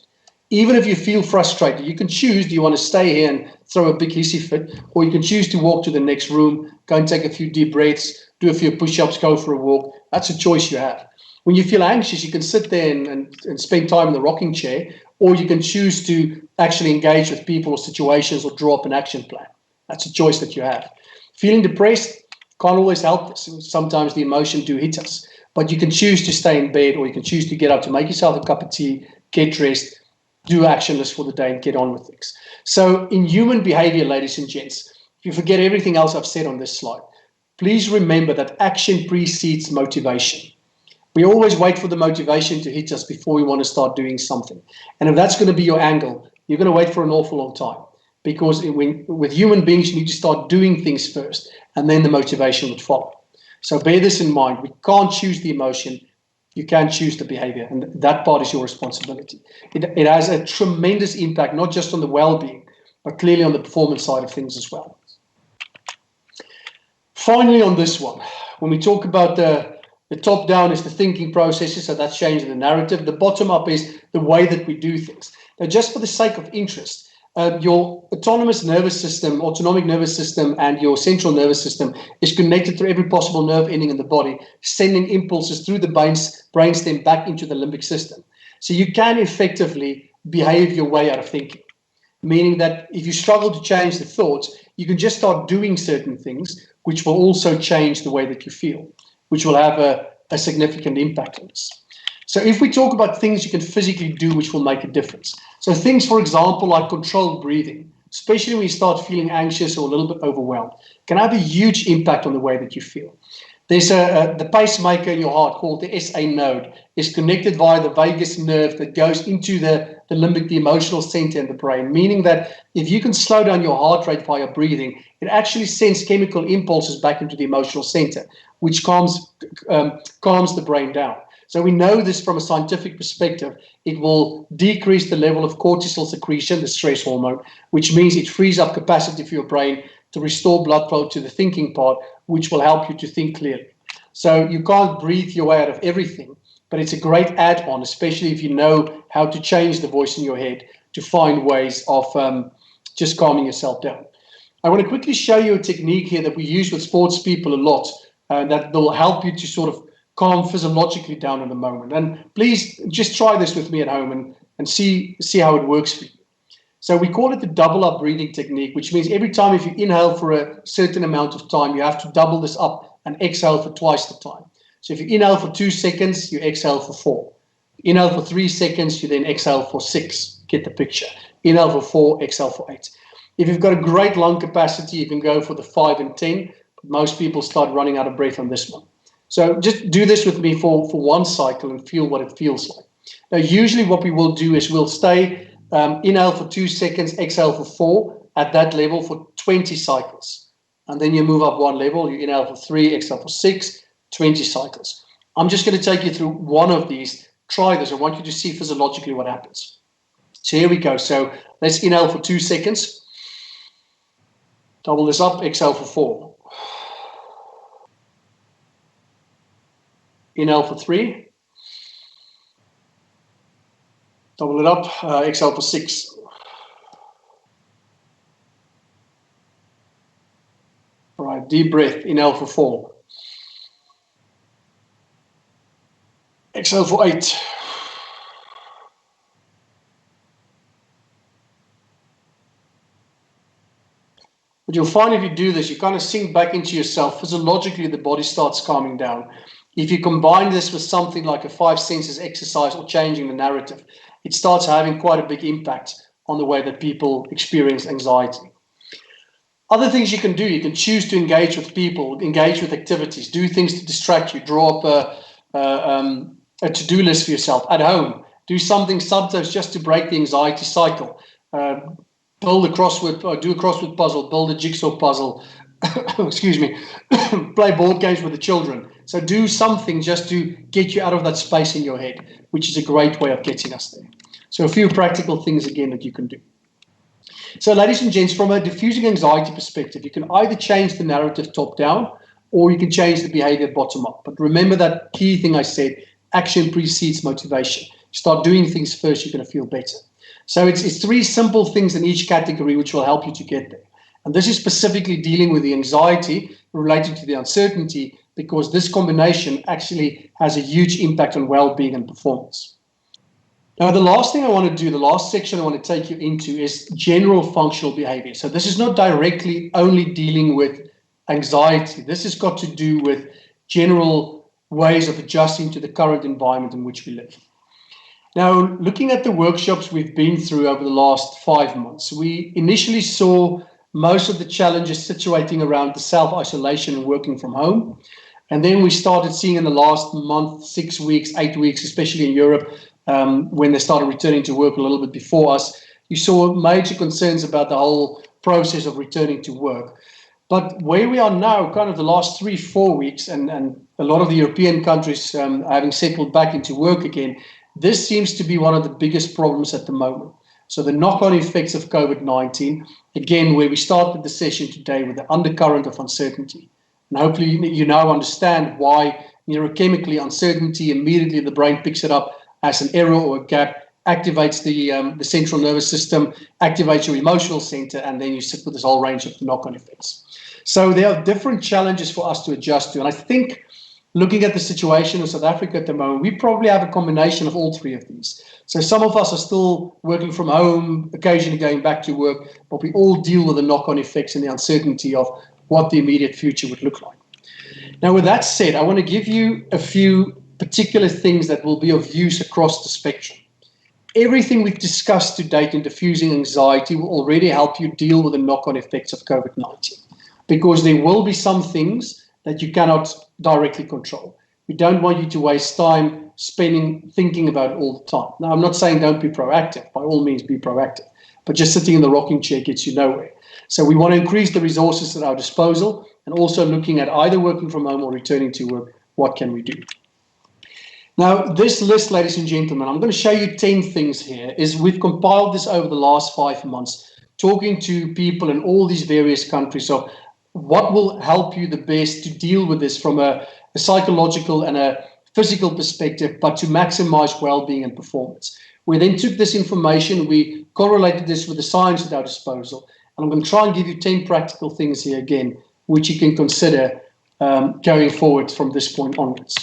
Even if you feel frustrated, you can choose, do you want to stay here and throw a big hissy fit, or you can choose to walk to the next room, go and take a few deep breaths, do a few push-ups, go for a walk. That's a choice you have. When you feel anxious, you can sit there and spend time in the rocking chair, or you can choose to actually engage with people or situations or draw up an action plan. That's a choice that you have. Feeling depressed, can't always help this. Sometimes the emotion do hit us, but you can choose to stay in bed, or you can choose to get up, to make yourself a cup of tea, get dressed, do action list for the day and get on with things. So in human behavior, ladies and gents, if you forget everything else I've said on this slide, please remember that action precedes motivation. We always wait for the motivation to hit us before we want to start doing something. And if that's going to be your angle, you're going to wait for an awful long time. Because with human beings, you need to start doing things first, and then the motivation would follow. So bear this in mind. We can't choose the emotion. You can choose the behavior, and that part is your responsibility. It has a tremendous impact, not just on the well-being, but clearly on the performance side of things as well. Finally, on this one, when we talk about the top down is the thinking processes, so that's changing the narrative. The bottom up is the way that we do things. Now, just for the sake of interest, your autonomic nervous system and your central nervous system is connected through every possible nerve ending in the body, sending impulses through the brainstem back into the limbic system. So you can effectively behave your way out of thinking, meaning that if you struggle to change the thoughts, you can just start doing certain things, which will also change the way that you feel, which will have a significant impact on this. So if we talk about things you can physically do which will make a difference. So things, for example, like controlled breathing, especially when you start feeling anxious or a little bit overwhelmed, can have a huge impact on the way that you feel. There's the pacemaker in your heart called the SA node is connected via the vagus nerve that goes into the limbic, the emotional center in the brain, meaning that if you can slow down your heart rate via breathing, it actually sends chemical impulses back into the emotional center, which calms the brain down. So we know this from a scientific perspective. It will decrease the level of cortisol secretion, the stress hormone, which means it frees up capacity for your brain to restore blood flow to the thinking part, which will help you to think clearly. So you can't breathe your way out of everything, but it's a great add-on, especially if you know how to change the voice in your head to find ways of just calming yourself down. I want to quickly show you a technique here that we use with sports people a lot, that will help you to sort of calm physiologically down in the moment. And please just try this with me at home and see how it works for you. So we call it the double up breathing technique, which means every time if you inhale for a certain amount of time, you have to double this up and exhale for twice the time. So if you inhale for 2 seconds, you exhale for 4. Inhale for 3 seconds, you then exhale for 6. Get the picture. Inhale for 4, exhale for 8. If you've got a great lung capacity, you can go for the 5 and 10. But most people start running out of breath on this one. So just do this with me for one cycle and feel what it feels like. Now, usually what we will do is we'll stay inhale for 2 seconds, exhale for 4 at that level for 20 cycles. And then you move up one level, you inhale for 3, exhale for 6, 20 cycles. I'm just going to take you through one of these. Try this. I want you to see physiologically what happens. So here we go. So let's inhale for 2 seconds. Double this up, exhale for 4. Inhale for 3. Double it up, exhale for 6. All right, deep breath, inhale for 4. Exhale for 8. What you'll find if you do this, you kind of sink back into yourself. Physiologically, the body starts calming down. If you combine this with something like a 5 senses exercise or changing the narrative, it starts having quite a big impact on the way that people experience anxiety. Other things you can do, you can choose to engage with people, engage with activities, do things to distract you, draw up a to-do list for yourself at home, do something sometimes just to break the anxiety cycle. Build a crossword, or do a crossword puzzle, build a jigsaw puzzle, excuse me, play board games with the children. So do something just to get you out of that space in your head, which is a great way of getting us there. So a few practical things again that you can do. So ladies and gents, from a diffusing anxiety perspective, you can either change the narrative top down or you can change the behavior bottom up. But remember that key thing I said, action precedes motivation. Start doing things first, you're going to feel better. So it's 3 simple things in each category which will help you to get there. And this is specifically dealing with the anxiety related to the uncertainty, because this combination actually has a huge impact on well-being and performance. Now, the last thing I want to do, the last section I want to take you into is general functional behavior. So this is not directly only dealing with anxiety. This has got to do with general ways of adjusting to the current environment in which we live. Now, looking at the workshops we've been through over the last 5 months, we initially saw most of the challenges situating around the self-isolation and working from home. And then we started seeing in the last month, 6 weeks, 8 weeks, especially in Europe, when they started returning to work a little bit before us, you saw major concerns about the whole process of returning to work. But where we are now, kind of the last 3-4 weeks, and a lot of the European countries having settled back into work again, this seems to be one of the biggest problems at the moment. So the knock-on effects of COVID-19, again, where we started the session today with the undercurrent of uncertainty. And hopefully you now understand why neurochemically uncertainty, immediately the brain picks it up as an error or a gap, activates the central nervous system, activates your emotional center, and then you sit with this whole range of knock-on effects. So there are different challenges for us to adjust to. And I think looking at the situation in South Africa at the moment, we probably have a combination of all 3 of these. So some of us are still working from home, occasionally going back to work, but we all deal with the knock-on effects and the uncertainty of what the immediate future would look like. Now, with that said, I want to give you a few particular things that will be of use across the spectrum. Everything we've discussed to date in diffusing anxiety will already help you deal with the knock-on effects of COVID-19, because there will be some things that you cannot directly control. We don't want you to waste time thinking about it all the time. Now, I'm not saying don't be proactive. By all means, be proactive. But just sitting in the rocking chair gets you nowhere. So we want to increase the resources at our disposal, and also looking at either working from home or returning to work, what can we do? Now, this list, ladies and gentlemen, I'm going to show you 10 things here, is we've compiled this over the last 5 months, talking to people in all these various countries of what will help you the best to deal with this from a psychological and a physical perspective, but to maximize well-being and performance. We then took this information, we correlated this with the science at our disposal, and I'm going to try and give you 10 practical things here again, which you can consider going forward from this point onwards.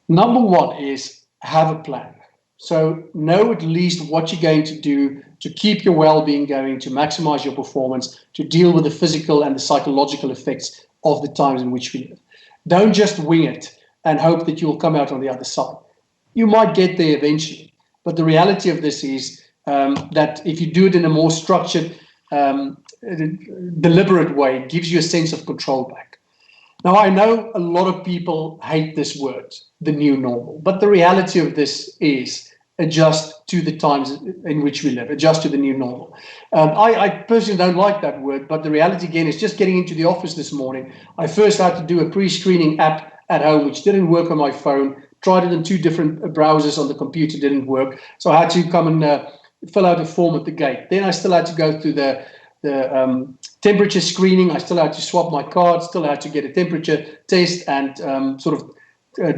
Number one is have a plan. So know at least what you're going to do to keep your well-being going, to maximize your performance, to deal with the physical and the psychological effects of the times in which we live. Don't just wing it and hope that you'll come out on the other side. You might get there eventually, but the reality of this is that if you do it in a more structured, deliberate way, it gives you a sense of control back. Now, I know a lot of people hate this word, the new normal, but the reality of this is adjust to the times in which we live, adjust to the new normal. I personally don't like that word, but the reality again is just getting into the office this morning. I first had to do a pre-screening app at home, which didn't work on my phone, tried it in 2 different browsers on the computer, didn't work. So I had to come and fill out a form at the gate. Then I still had to go through the temperature screening. I still had to swap my card, still had to get a temperature test and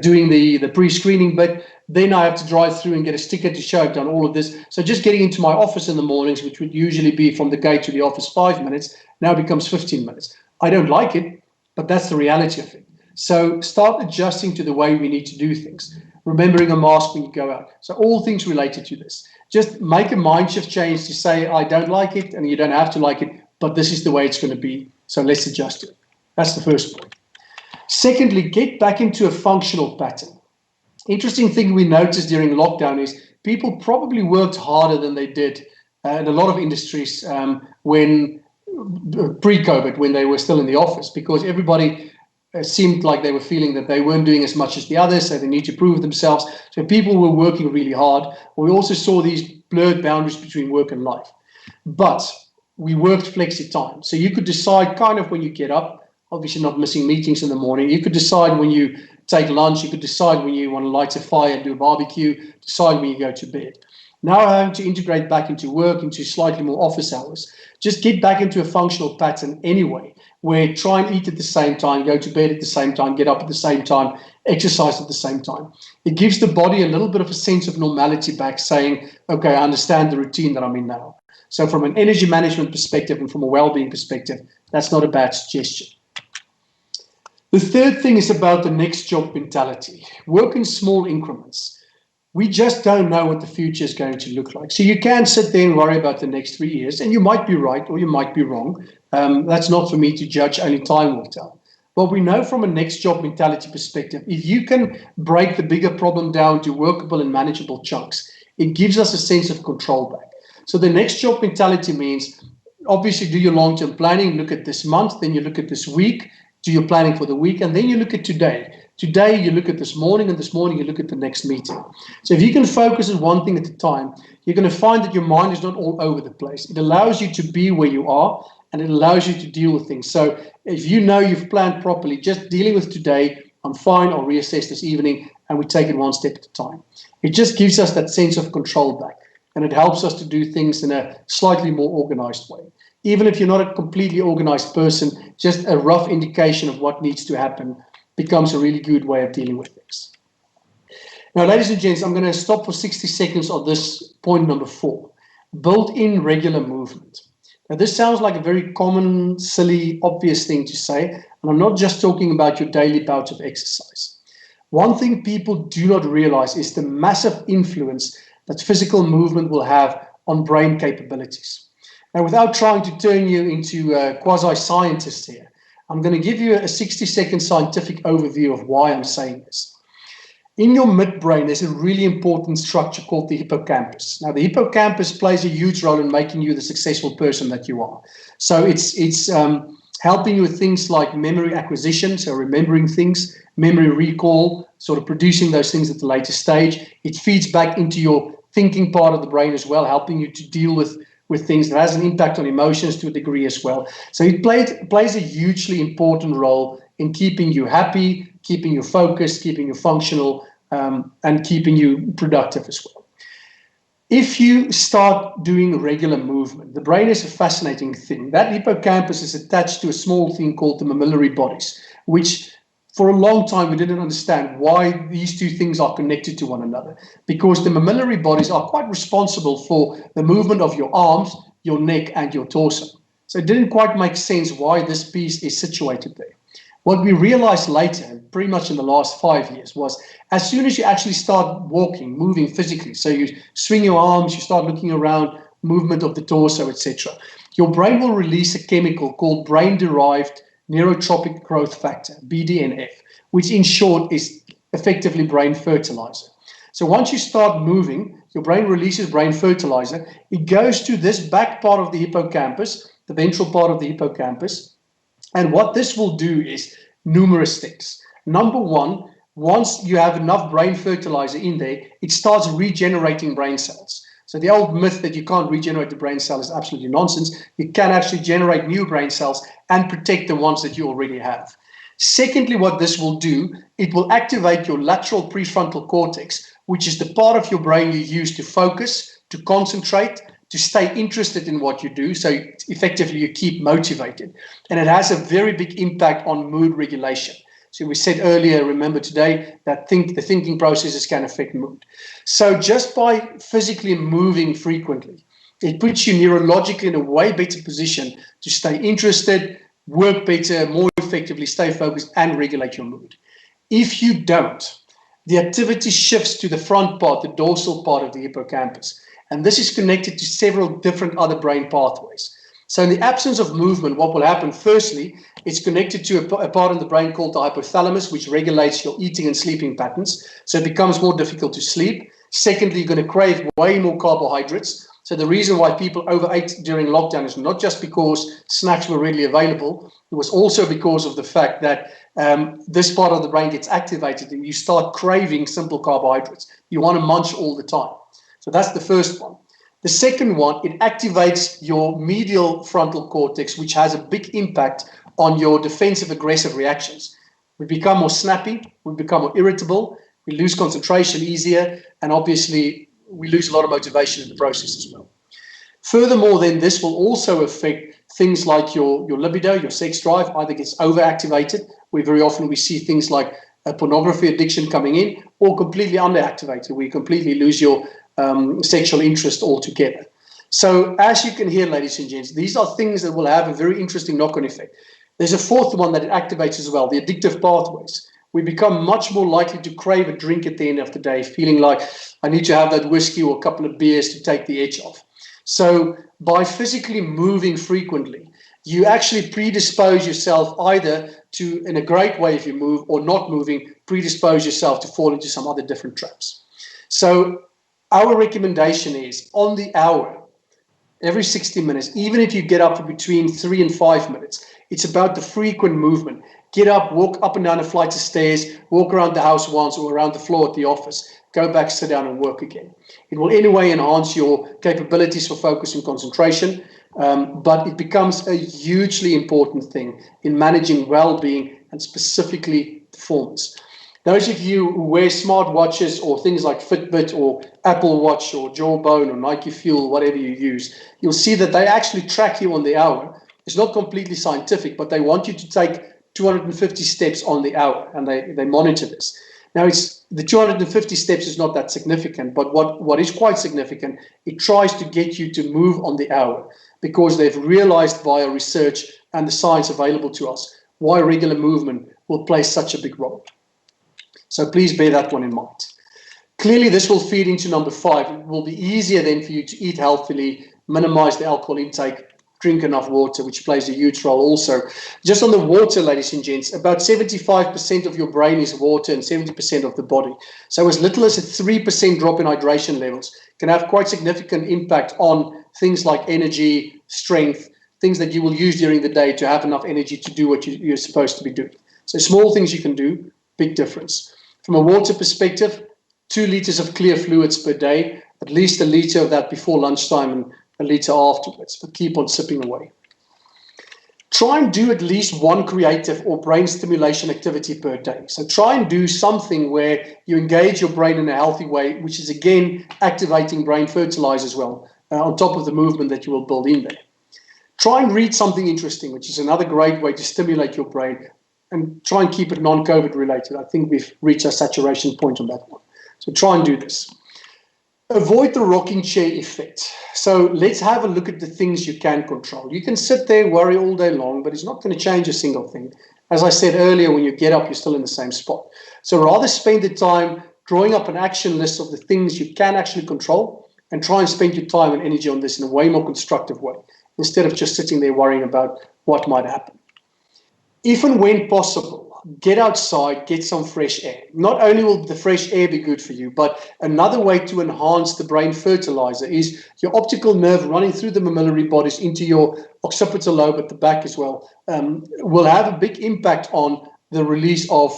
doing the pre-screening bit. Then I have to drive through and get a sticker to show I've done all of this. So just getting into my office in the mornings, which would usually be from the gate to the office 5 minutes, now becomes 15 minutes. I don't like it, but that's the reality of it. So start adjusting to the way we need to do things. Remembering a mask when you go out. So all things related to this. Just make a mind shift change to say, I don't like it, and you don't have to like it, but this is the way it's going to be. So let's adjust it. That's the first point. Secondly, get back into a functional pattern. Interesting thing we noticed during lockdown is people probably worked harder than they did in a lot of industries when pre-COVID, when they were still in the office, because everybody seemed like they were feeling that they weren't doing as much as the others, so they need to prove themselves. So people were working really hard. We also saw these blurred boundaries between work and life. But we worked flexi time. So you could decide kind of when you get up, obviously not missing meetings in the morning. You could decide when you take lunch. You could decide when you want to light a fire and do a barbecue, decide when you go to bed. Now having to integrate back into work, into slightly more office hours, just get back into a functional pattern anyway, where try and eat at the same time, go to bed at the same time, get up at the same time, exercise at the same time. It gives the body a little bit of a sense of normality back, saying, okay, I understand the routine that I'm in now. So from an energy management perspective and from a well-being perspective, that's not a bad suggestion. The third thing is about the next job mentality. Work in small increments. We just don't know what the future is going to look like. So you can sit there and worry about the next 3 years, and you might be right or you might be wrong. That's not for me to judge, only time will tell. But we know from a next job mentality perspective, if you can break the bigger problem down to workable and manageable chunks, it gives us a sense of control back. So the next job mentality means, obviously, do your long-term planning, look at this month, then you look at this week, do your planning for the week, and then you look at today. Today, you look at this morning, and this morning, you look at the next meeting. So if you can focus on one thing at a time, you're going to find that your mind is not all over the place. It allows you to be where you are, and it allows you to deal with things. So if you know you've planned properly, just dealing with today, I'm fine, I'll reassess this evening, and we take it one step at a time. It just gives us that sense of control back, and it helps us to do things in a slightly more organized way. Even if you're not a completely organized person, just a rough indication of what needs to happen becomes a really good way of dealing with things. Now, ladies and gents, I'm going to stop for 60 seconds on this point number 4. Build in regular movement. Now, this sounds like a very common, silly, obvious thing to say, and I'm not just talking about your daily bouts of exercise. One thing people do not realize is the massive influence that physical movement will have on brain capabilities. Now, without trying to turn you into a quasi-scientist here, I'm going to give you a 60-second scientific overview of why I'm saying this. In your midbrain, there's a really important structure called the hippocampus. Now, the hippocampus plays a huge role in making you the successful person that you are. So it's helping you with things like memory acquisition, so remembering things, memory recall, sort of producing those things at the later stage. It feeds back into your thinking part of the brain as well, helping you to deal with things that has an impact on emotions to a degree as well. So it plays a hugely important role in keeping you happy, keeping you focused, keeping you functional, and keeping you productive as well. If you start doing regular movement, the brain is a fascinating thing. That hippocampus is attached to a small thing called the mammillary bodies, which For a long time, we didn't understand why these two things are connected to one another, because the mammillary bodies are quite responsible for the movement of your arms, your neck, and your torso. So it didn't quite make sense why this piece is situated there. What we realized later, pretty much in the last 5 years, was as soon as you actually start walking, moving physically, so you swing your arms, you start looking around, movement of the torso, etc., your brain will release a chemical called brain-derived neurotrophic growth factor, BDNF, which in short is effectively brain fertilizer. So once you start moving, your brain releases brain fertilizer. It goes to this back part of the hippocampus, the ventral part of the hippocampus. And what this will do is numerous things. Number one, once you have enough brain fertilizer in there, it starts regenerating brain cells. So the old myth that you can't regenerate the brain cell is absolutely nonsense. You can actually generate new brain cells and protect the ones that you already have. Secondly, what this will do, it will activate your lateral prefrontal cortex, which is the part of your brain you use to focus, to concentrate, to stay interested in what you do. So effectively, you keep motivated. And it has a very big impact on mood regulation. So we said earlier, remember today, that the thinking processes can affect mood. So just by physically moving frequently, it puts you neurologically in a way better position to stay interested, work better, more effectively, stay focused, and regulate your mood. If you don't, the activity shifts to the front part, the dorsal part of the hippocampus. And this is connected to several different other brain pathways. So in the absence of movement, what will happen? Firstly, it's connected to a part of the brain called the hypothalamus, which regulates your eating and sleeping patterns. So it becomes more difficult to sleep. Secondly, you're going to crave way more carbohydrates. So the reason why people overate during lockdown is not just because snacks were readily available. It was also because of the fact that this part of the brain gets activated and you start craving simple carbohydrates. You want to munch all the time. So that's the first one. The second one, it activates your medial frontal cortex, which has a big impact on your defensive aggressive reactions. We become more snappy, we become more irritable, we lose concentration easier, and obviously we lose a lot of motivation in the process as well. Furthermore, then this will also affect things like your libido, your sex drive, either gets overactivated, where very often we see things like pornography addiction coming in, or completely underactivated, where you completely lose your sexual interest altogether. So as you can hear, ladies and gents, these are things that will have a very interesting knock-on effect. There's a fourth one that it activates as well, the addictive pathways. We become much more likely to crave a drink at the end of the day, feeling like I need to have that whiskey or a couple of beers to take the edge off. So by physically moving frequently, you actually predispose yourself either to, in a great way if you move, or not moving, predispose yourself to fall into some other different traps. So our recommendation is on the hour, every 60 minutes, even if you get up for between 3 and 5 minutes, it's about the frequent movement. Get up, walk up and down a flight of stairs, walk around the house once or around the floor at the office, go back, sit down and work again. It will anyway enhance your capabilities for focus and concentration, but it becomes a hugely important thing in managing well-being and specifically performance. Those of you who wear smart watches or things like Fitbit or Apple Watch or Jawbone or Nike Fuel, whatever you use, you'll see that they actually track you on the hour. It's not completely scientific, but they want you to take 250 steps on the hour, and they monitor this. Now, the 250 steps is not that significant, but what is quite significant, it tries to get you to move on the hour, because they've realized via research and the science available to us why regular movement will play such a big role. So please bear that one in mind. Clearly, this will feed into number 5. It will be easier then for you to eat healthily, minimize the alcohol intake, drink enough water, which plays a huge role also. Just on the water, ladies and gents, about 75% of your brain is water and 70% of the body. So as little as a 3% drop in hydration levels can have quite significant impact on things like energy, strength, things that you will use during the day to have enough energy to do what you're supposed to be doing. So small things you can do, big difference. From a water perspective, 2 liters of clear fluids per day, at least a liter of that before lunchtime and a liter afterwards, but keep on sipping away. Try and do at least one creative or brain stimulation activity per day. So try and do something where you engage your brain in a healthy way, which is again activating brain fertilizer as well, on top of the movement that you will build in there. Try and read something interesting, which is another great way to stimulate your brain. and try and keep it non-COVID related. I think we've reached our saturation point on that one. So try and do this. Avoid the rocking chair effect. So let's have a look at the things you can control. You can sit there, worry all day long, but it's not going to change a single thing. As I said earlier, when you get up, you're still in the same spot. So rather spend the time drawing up an action list of the things you can actually control and try and spend your time and energy on this in a way more constructive way, instead of just sitting there worrying about what might happen. If and when possible, get outside, get some fresh air. Not only will the fresh air be good for you, but another way to enhance the brain fertilizer is your optical nerve running through the mammillary bodies into your occipital lobe at the back as well, will have a big impact on the release of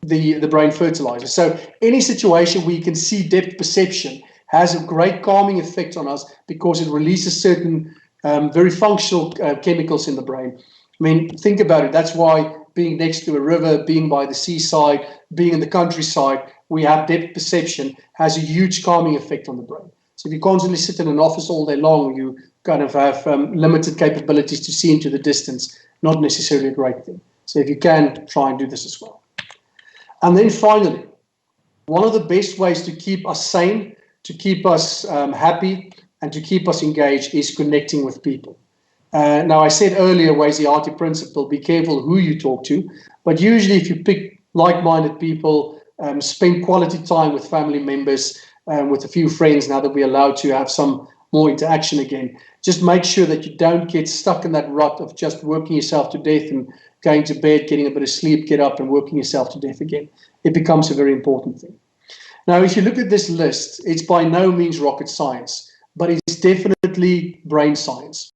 the brain fertilizer. So any situation where you can see depth perception has a great calming effect on us because it releases certain very functional chemicals in the brain. I mean, think about it. That's why being next to a river, being by the seaside, being in the countryside, we have depth perception has a huge calming effect on the brain. So if you constantly sit in an office all day long, you kind of have limited capabilities to see into the distance, not necessarily a great thing. So if you can, try and do this as well. And then finally, one of the best ways to keep us sane, to keep us happy, and to keep us engaged is connecting with people. Now, I said earlier, Waisiati principle, be careful who you talk to, but usually if you pick like-minded people, spend quality time with family members, with a few friends, now that we're allowed to have some more interaction again, just make sure that you don't get stuck in that rut of just working yourself to death and going to bed, getting a bit of sleep, get up and working yourself to death again. It becomes a very important thing. Now, if you look at this list, it's by no means rocket science, but it's definitely brain science.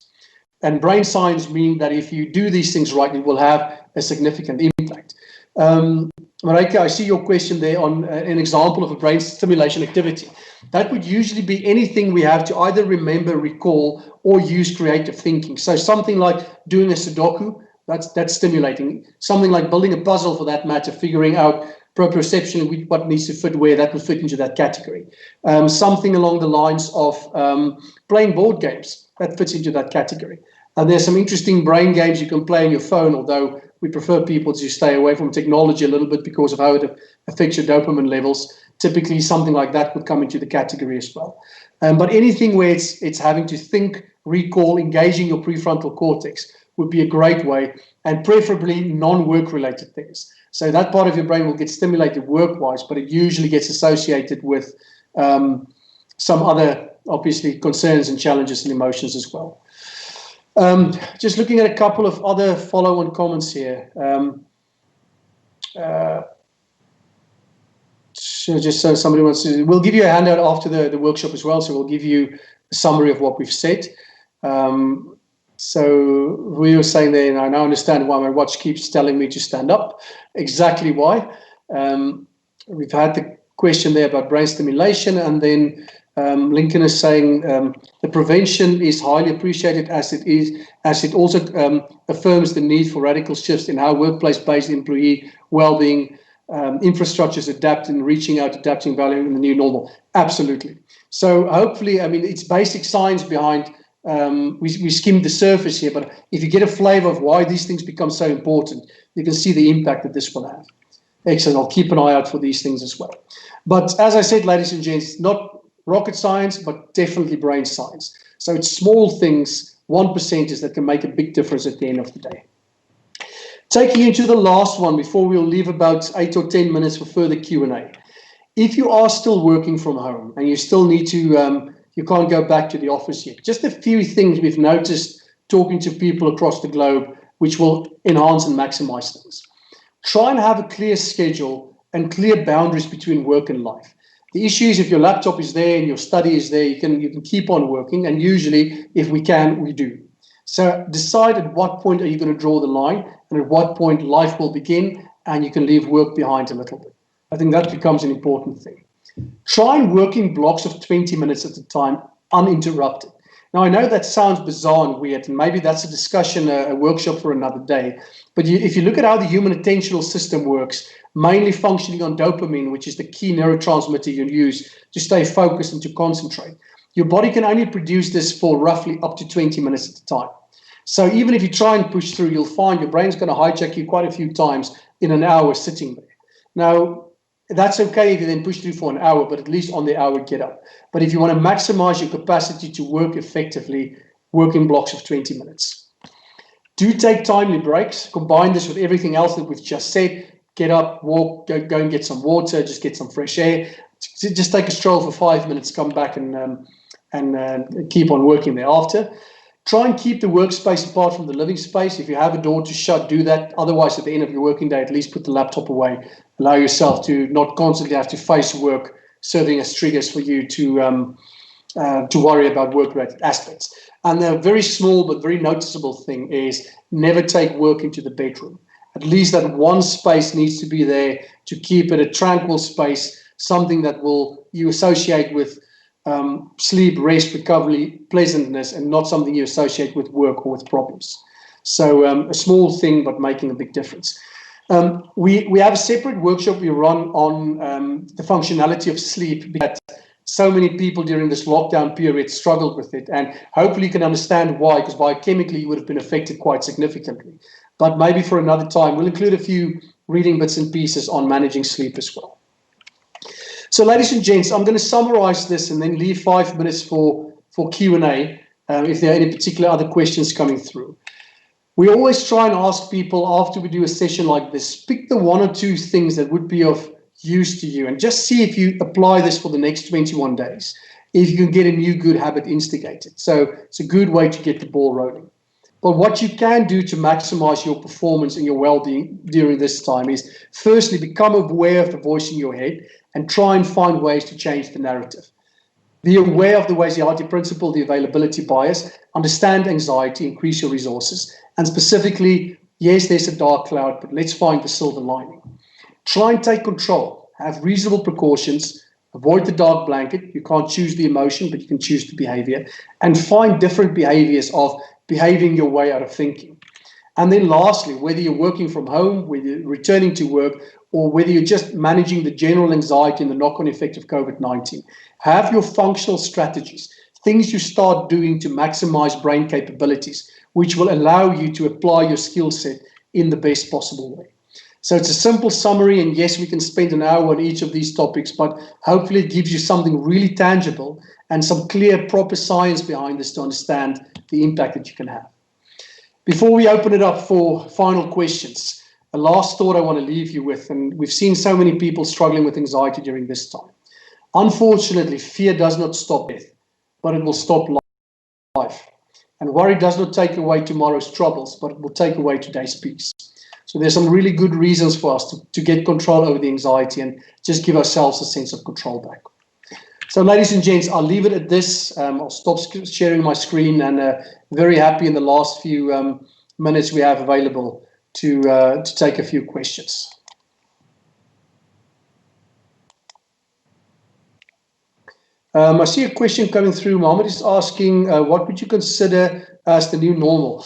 And brain science meaning that if you do these things right, it will have a significant impact. Marika, I see your question there on an example of a brain stimulation activity. That would usually be anything we have to either remember, recall, or use creative thinking. So something like doing a Sudoku, that's stimulating. Something like building a puzzle, for that matter, figuring out proprioception, what needs to fit where, that will fit into that category. Something along the lines of playing board games, that fits into that category. And there's some interesting brain games you can play on your phone, although we prefer people to stay away from technology a little bit because of how it affects your dopamine levels. Typically, something like that would come into the category as well. But anything where it's having to think, recall, engaging your prefrontal cortex would be a great way, and preferably non-work related things. So that part of your brain will get stimulated work-wise, but it usually gets associated with some other, obviously, concerns and challenges and emotions as well. Just looking at a couple of other follow-on comments here. So somebody wants to, we'll give you a handout after the workshop as well, so we'll give you a summary of what we've said. So we were saying there, I now understand why my watch keeps telling me to stand up. Exactly why. We've had the question there about brain stimulation, and then Lincoln is saying the prevention is highly appreciated as it also affirms the need for radical shifts in how workplace-based employee well-being infrastructures adapt and reaching out, adapting value in the new normal. Absolutely. So hopefully, I mean, it's basic science behind. We skimmed the surface here, but if you get a flavor of why these things become so important, you can see the impact that this will have. Excellent. I'll keep an eye out for these things as well. But as I said, ladies and gents, not rocket science, but definitely brain science. So it's small things, 1%, that can make a big difference at the end of the day. Taking you to the last one before we'll leave about 8 or 10 minutes for further Q&A. If you are still working from home and you still need to, you can't go back to the office yet, just a few things we've noticed talking to people across the globe which will enhance and maximize things. Try and have a clear schedule and clear boundaries between work and life. The issue is if your laptop is there and your study is there, you can keep on working, and usually, if we can, we do. So decide at what point are you going to draw the line, and at what point life will begin, and you can leave work behind a little bit. I think that becomes an important thing. Try and work in blocks of 20 minutes at a time, uninterrupted. Now, I know that sounds bizarre and weird, and maybe that's a discussion, a workshop for another day. But if you look at how the human attentional system works, mainly functioning on dopamine, which is the key neurotransmitter you use to stay focused and to concentrate, your body can only produce this for roughly up to 20 minutes at a time. So even if you try and push through, you'll find your brain's going to hijack you quite a few times in an hour sitting there. Now, that's okay if you then push through for an hour, but at least on the hour get up. But if you want to maximize your capacity to work effectively, work in blocks of 20 minutes. Do take timely breaks. Combine this with everything else that we've just said. Get up, walk, go and get some water, just get some fresh air. Just take a stroll for 5 minutes, come back and keep on working thereafter. Try and keep the workspace apart from the living space. If you have a door to shut, do that. Otherwise, at the end of your working day, at least put the laptop away. Allow yourself to not constantly have to face work serving as triggers for you to worry about work-related aspects. And a very small but very noticeable thing is never take work into the bedroom. At least that one space needs to be there to keep it a tranquil space, something that you associate with sleep, rest, recovery, pleasantness, and not something you associate with work or with problems. So a small thing, but making a big difference. We have a separate workshop we run on the functionality of sleep, because so many people during this lockdown period struggled with it, and hopefully you can understand why, because biochemically you would have been affected quite significantly. But maybe for another time, we'll include a few reading bits and pieces on managing sleep as well. So ladies and gents, I'm going to summarize this and then leave 5 minutes for Q&A if there are any particular other questions coming through. We always try and ask people after we do a session like this, pick the one or two things that would be of use to you and just see if you apply this for the next 21 days, if you can get a new good habit instigated. So it's a good way to get the ball rolling. But what you can do to maximize your performance and your well-being during this time is firstly become aware of the voice in your head and try and find ways to change the narrative. Be aware of the Weisiati principle, the availability bias, understand anxiety, increase your resources, and specifically, yes, there's a dark cloud, but let's find the silver lining. Try and take control, have reasonable precautions, avoid the dark blanket. You can't choose the emotion, but you can choose the behavior, and find different behaviors of behaving your way out of thinking. And then lastly, whether you're working from home, whether you're returning to work, or whether you're just managing the general anxiety and the knock-on effect of COVID-19, have your functional strategies, things you start doing to maximize brain capabilities, which will allow you to apply your skill set in the best possible way. So it's a simple summary, and yes, we can spend an hour on each of these topics, but hopefully it gives you something really tangible and some clear, proper science behind this to understand the impact that you can have. Before we open it up for final questions, a last thought I want to leave you with, and we've seen so many people struggling with anxiety during this time. Unfortunately, fear does not stop death, but it will stop life. And worry does not take away tomorrow's troubles, but it will take away today's peace. So there's some really good reasons for us to get control over the anxiety and just give ourselves a sense of control back. So ladies and gents, I'll leave it at this. I'll stop sharing my screen, and very happy in the last few minutes we have available to take a few questions. I see a question coming through. Mohammed is asking, what would you consider as the new normal?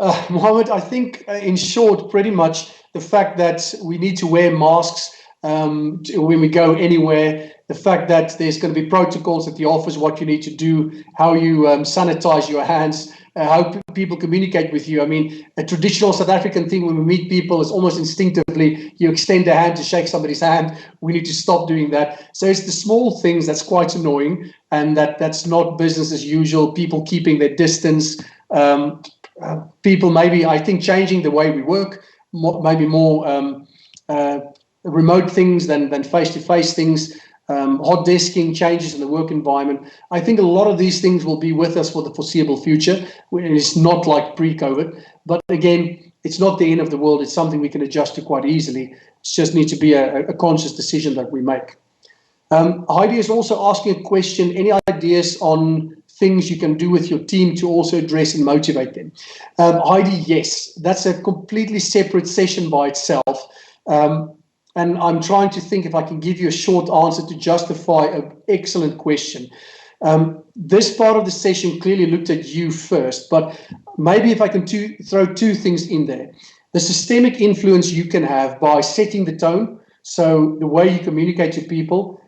Mohammed, I think in short, pretty much the fact that we need to wear masks when we go anywhere, the fact that there's going to be protocols at the office, what you need to do, how you sanitize your hands, how people communicate with you. I mean, a traditional South African thing when we meet people is almost instinctively you extend a hand to shake somebody's hand. We need to stop doing that. So it's the small things that's quite annoying, and that's not business as usual. People keeping their distance. People maybe, I think, changing the way we work, maybe more remote things than face-to-face things. Hot desking, changes in the work environment. I think a lot of these things will be with us for the foreseeable future. It's not like pre-COVID, but again, it's not the end of the world. It's something we can adjust to quite easily. It just needs to be a conscious decision that we make. Heidi is also asking a question, any ideas on things you can do with your team to also address and motivate them? Heidi, yes, that's a completely separate session by itself. And I'm trying to think if I can give you a short answer to justify an excellent question. This part of the session clearly looked at you first, but maybe if I can throw two things in there. The systemic influence you can have by setting the tone, so the way you communicate to people,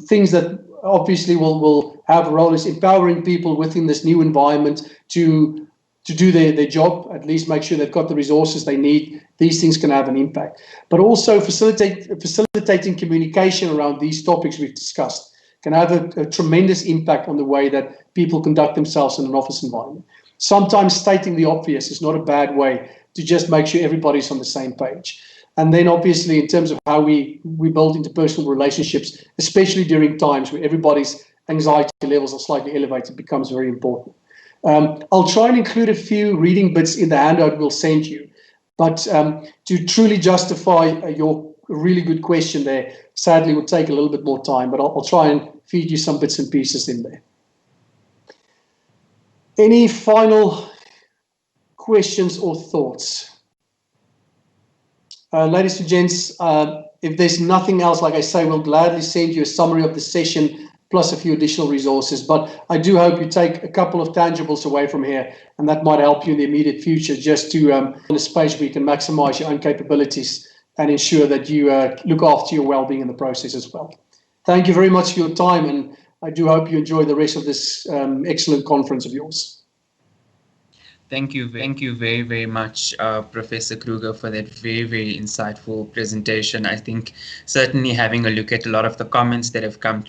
things that obviously will have a role is empowering people within this new environment to to do their job, at least make sure they've got the resources they need, these things can have an impact. But also facilitating communication around these topics we've discussed can have a tremendous impact on the way that people conduct themselves in an office environment. Sometimes stating the obvious is not a bad way to just make sure everybody's on the same page. And then obviously in terms of how we build interpersonal relationships, especially during times where everybody's anxiety levels are slightly elevated, becomes very important. I'll try and include a few reading bits in the handout we'll send you. But to truly justify your really good question there, sadly would take a little bit more time, but I'll try and feed you some bits and pieces in there. Any final questions or thoughts? Ladies and gents, if there's nothing else, like I say, we'll gladly send you a summary of the session plus a few additional resources. But I do hope you take a couple of tangibles away from here, and that might help you in the immediate future just to in a space where you can maximize your own capabilities and ensure that you look after your well-being in the process as well. Thank you very much for your time, and I do hope you enjoy the rest of this excellent conference of yours. Thank you very, very much, Professor Kruger, for that very, very insightful presentation. I think certainly having a look at a lot of the comments that have come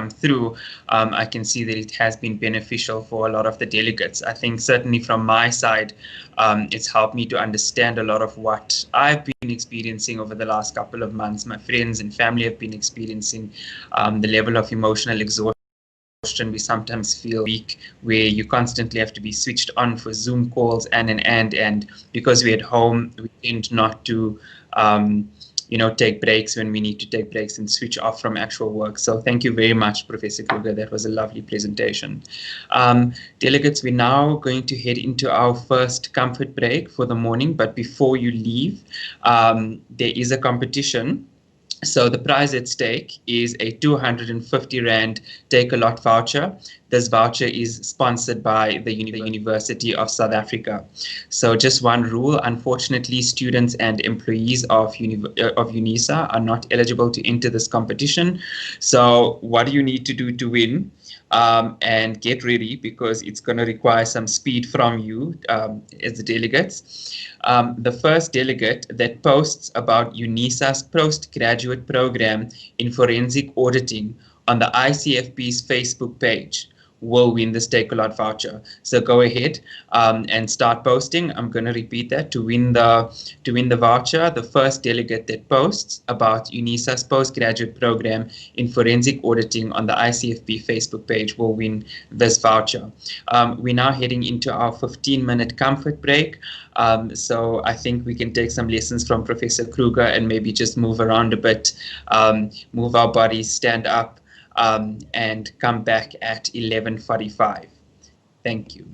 through, I can see that it has been beneficial for a lot of the delegates. I think certainly from my side, it's helped me to understand a lot of what I've been experiencing over the last couple of months. My friends and family have been experiencing the level of emotional exhaustion we sometimes feel weak, where you constantly have to be switched on for Zoom calls and because we're at home, we tend not to take breaks when we need to take breaks and switch off from actual work. So thank you very much, Professor Kruger. That was a lovely presentation. Delegates, we're now going to head into our first comfort break for the morning, but before you leave, there is a competition. So the prize at stake is a 250 Rand Take-A-Lot voucher. This voucher is sponsored by the University of South Africa. So just one rule, unfortunately, students and employees of UNISA are not eligible to enter this competition. So what do you need to do to win? And get ready, because it's going to require some speed from you as the delegates. The first delegate that posts about UNISA's postgraduate program in forensic auditing on the ICFP's Facebook page will win this Take-A-Lot voucher. So go ahead and start posting. I'm going to repeat that. To win the voucher, the first delegate that posts about UNISA's postgraduate program in forensic auditing on the ICFP Facebook page will win this voucher. We're now heading into our 15-minute comfort break. So I think we can take some lessons from Professor Kruger and maybe just move around a bit, move our bodies, stand up, and come back at 11:45. Thank you.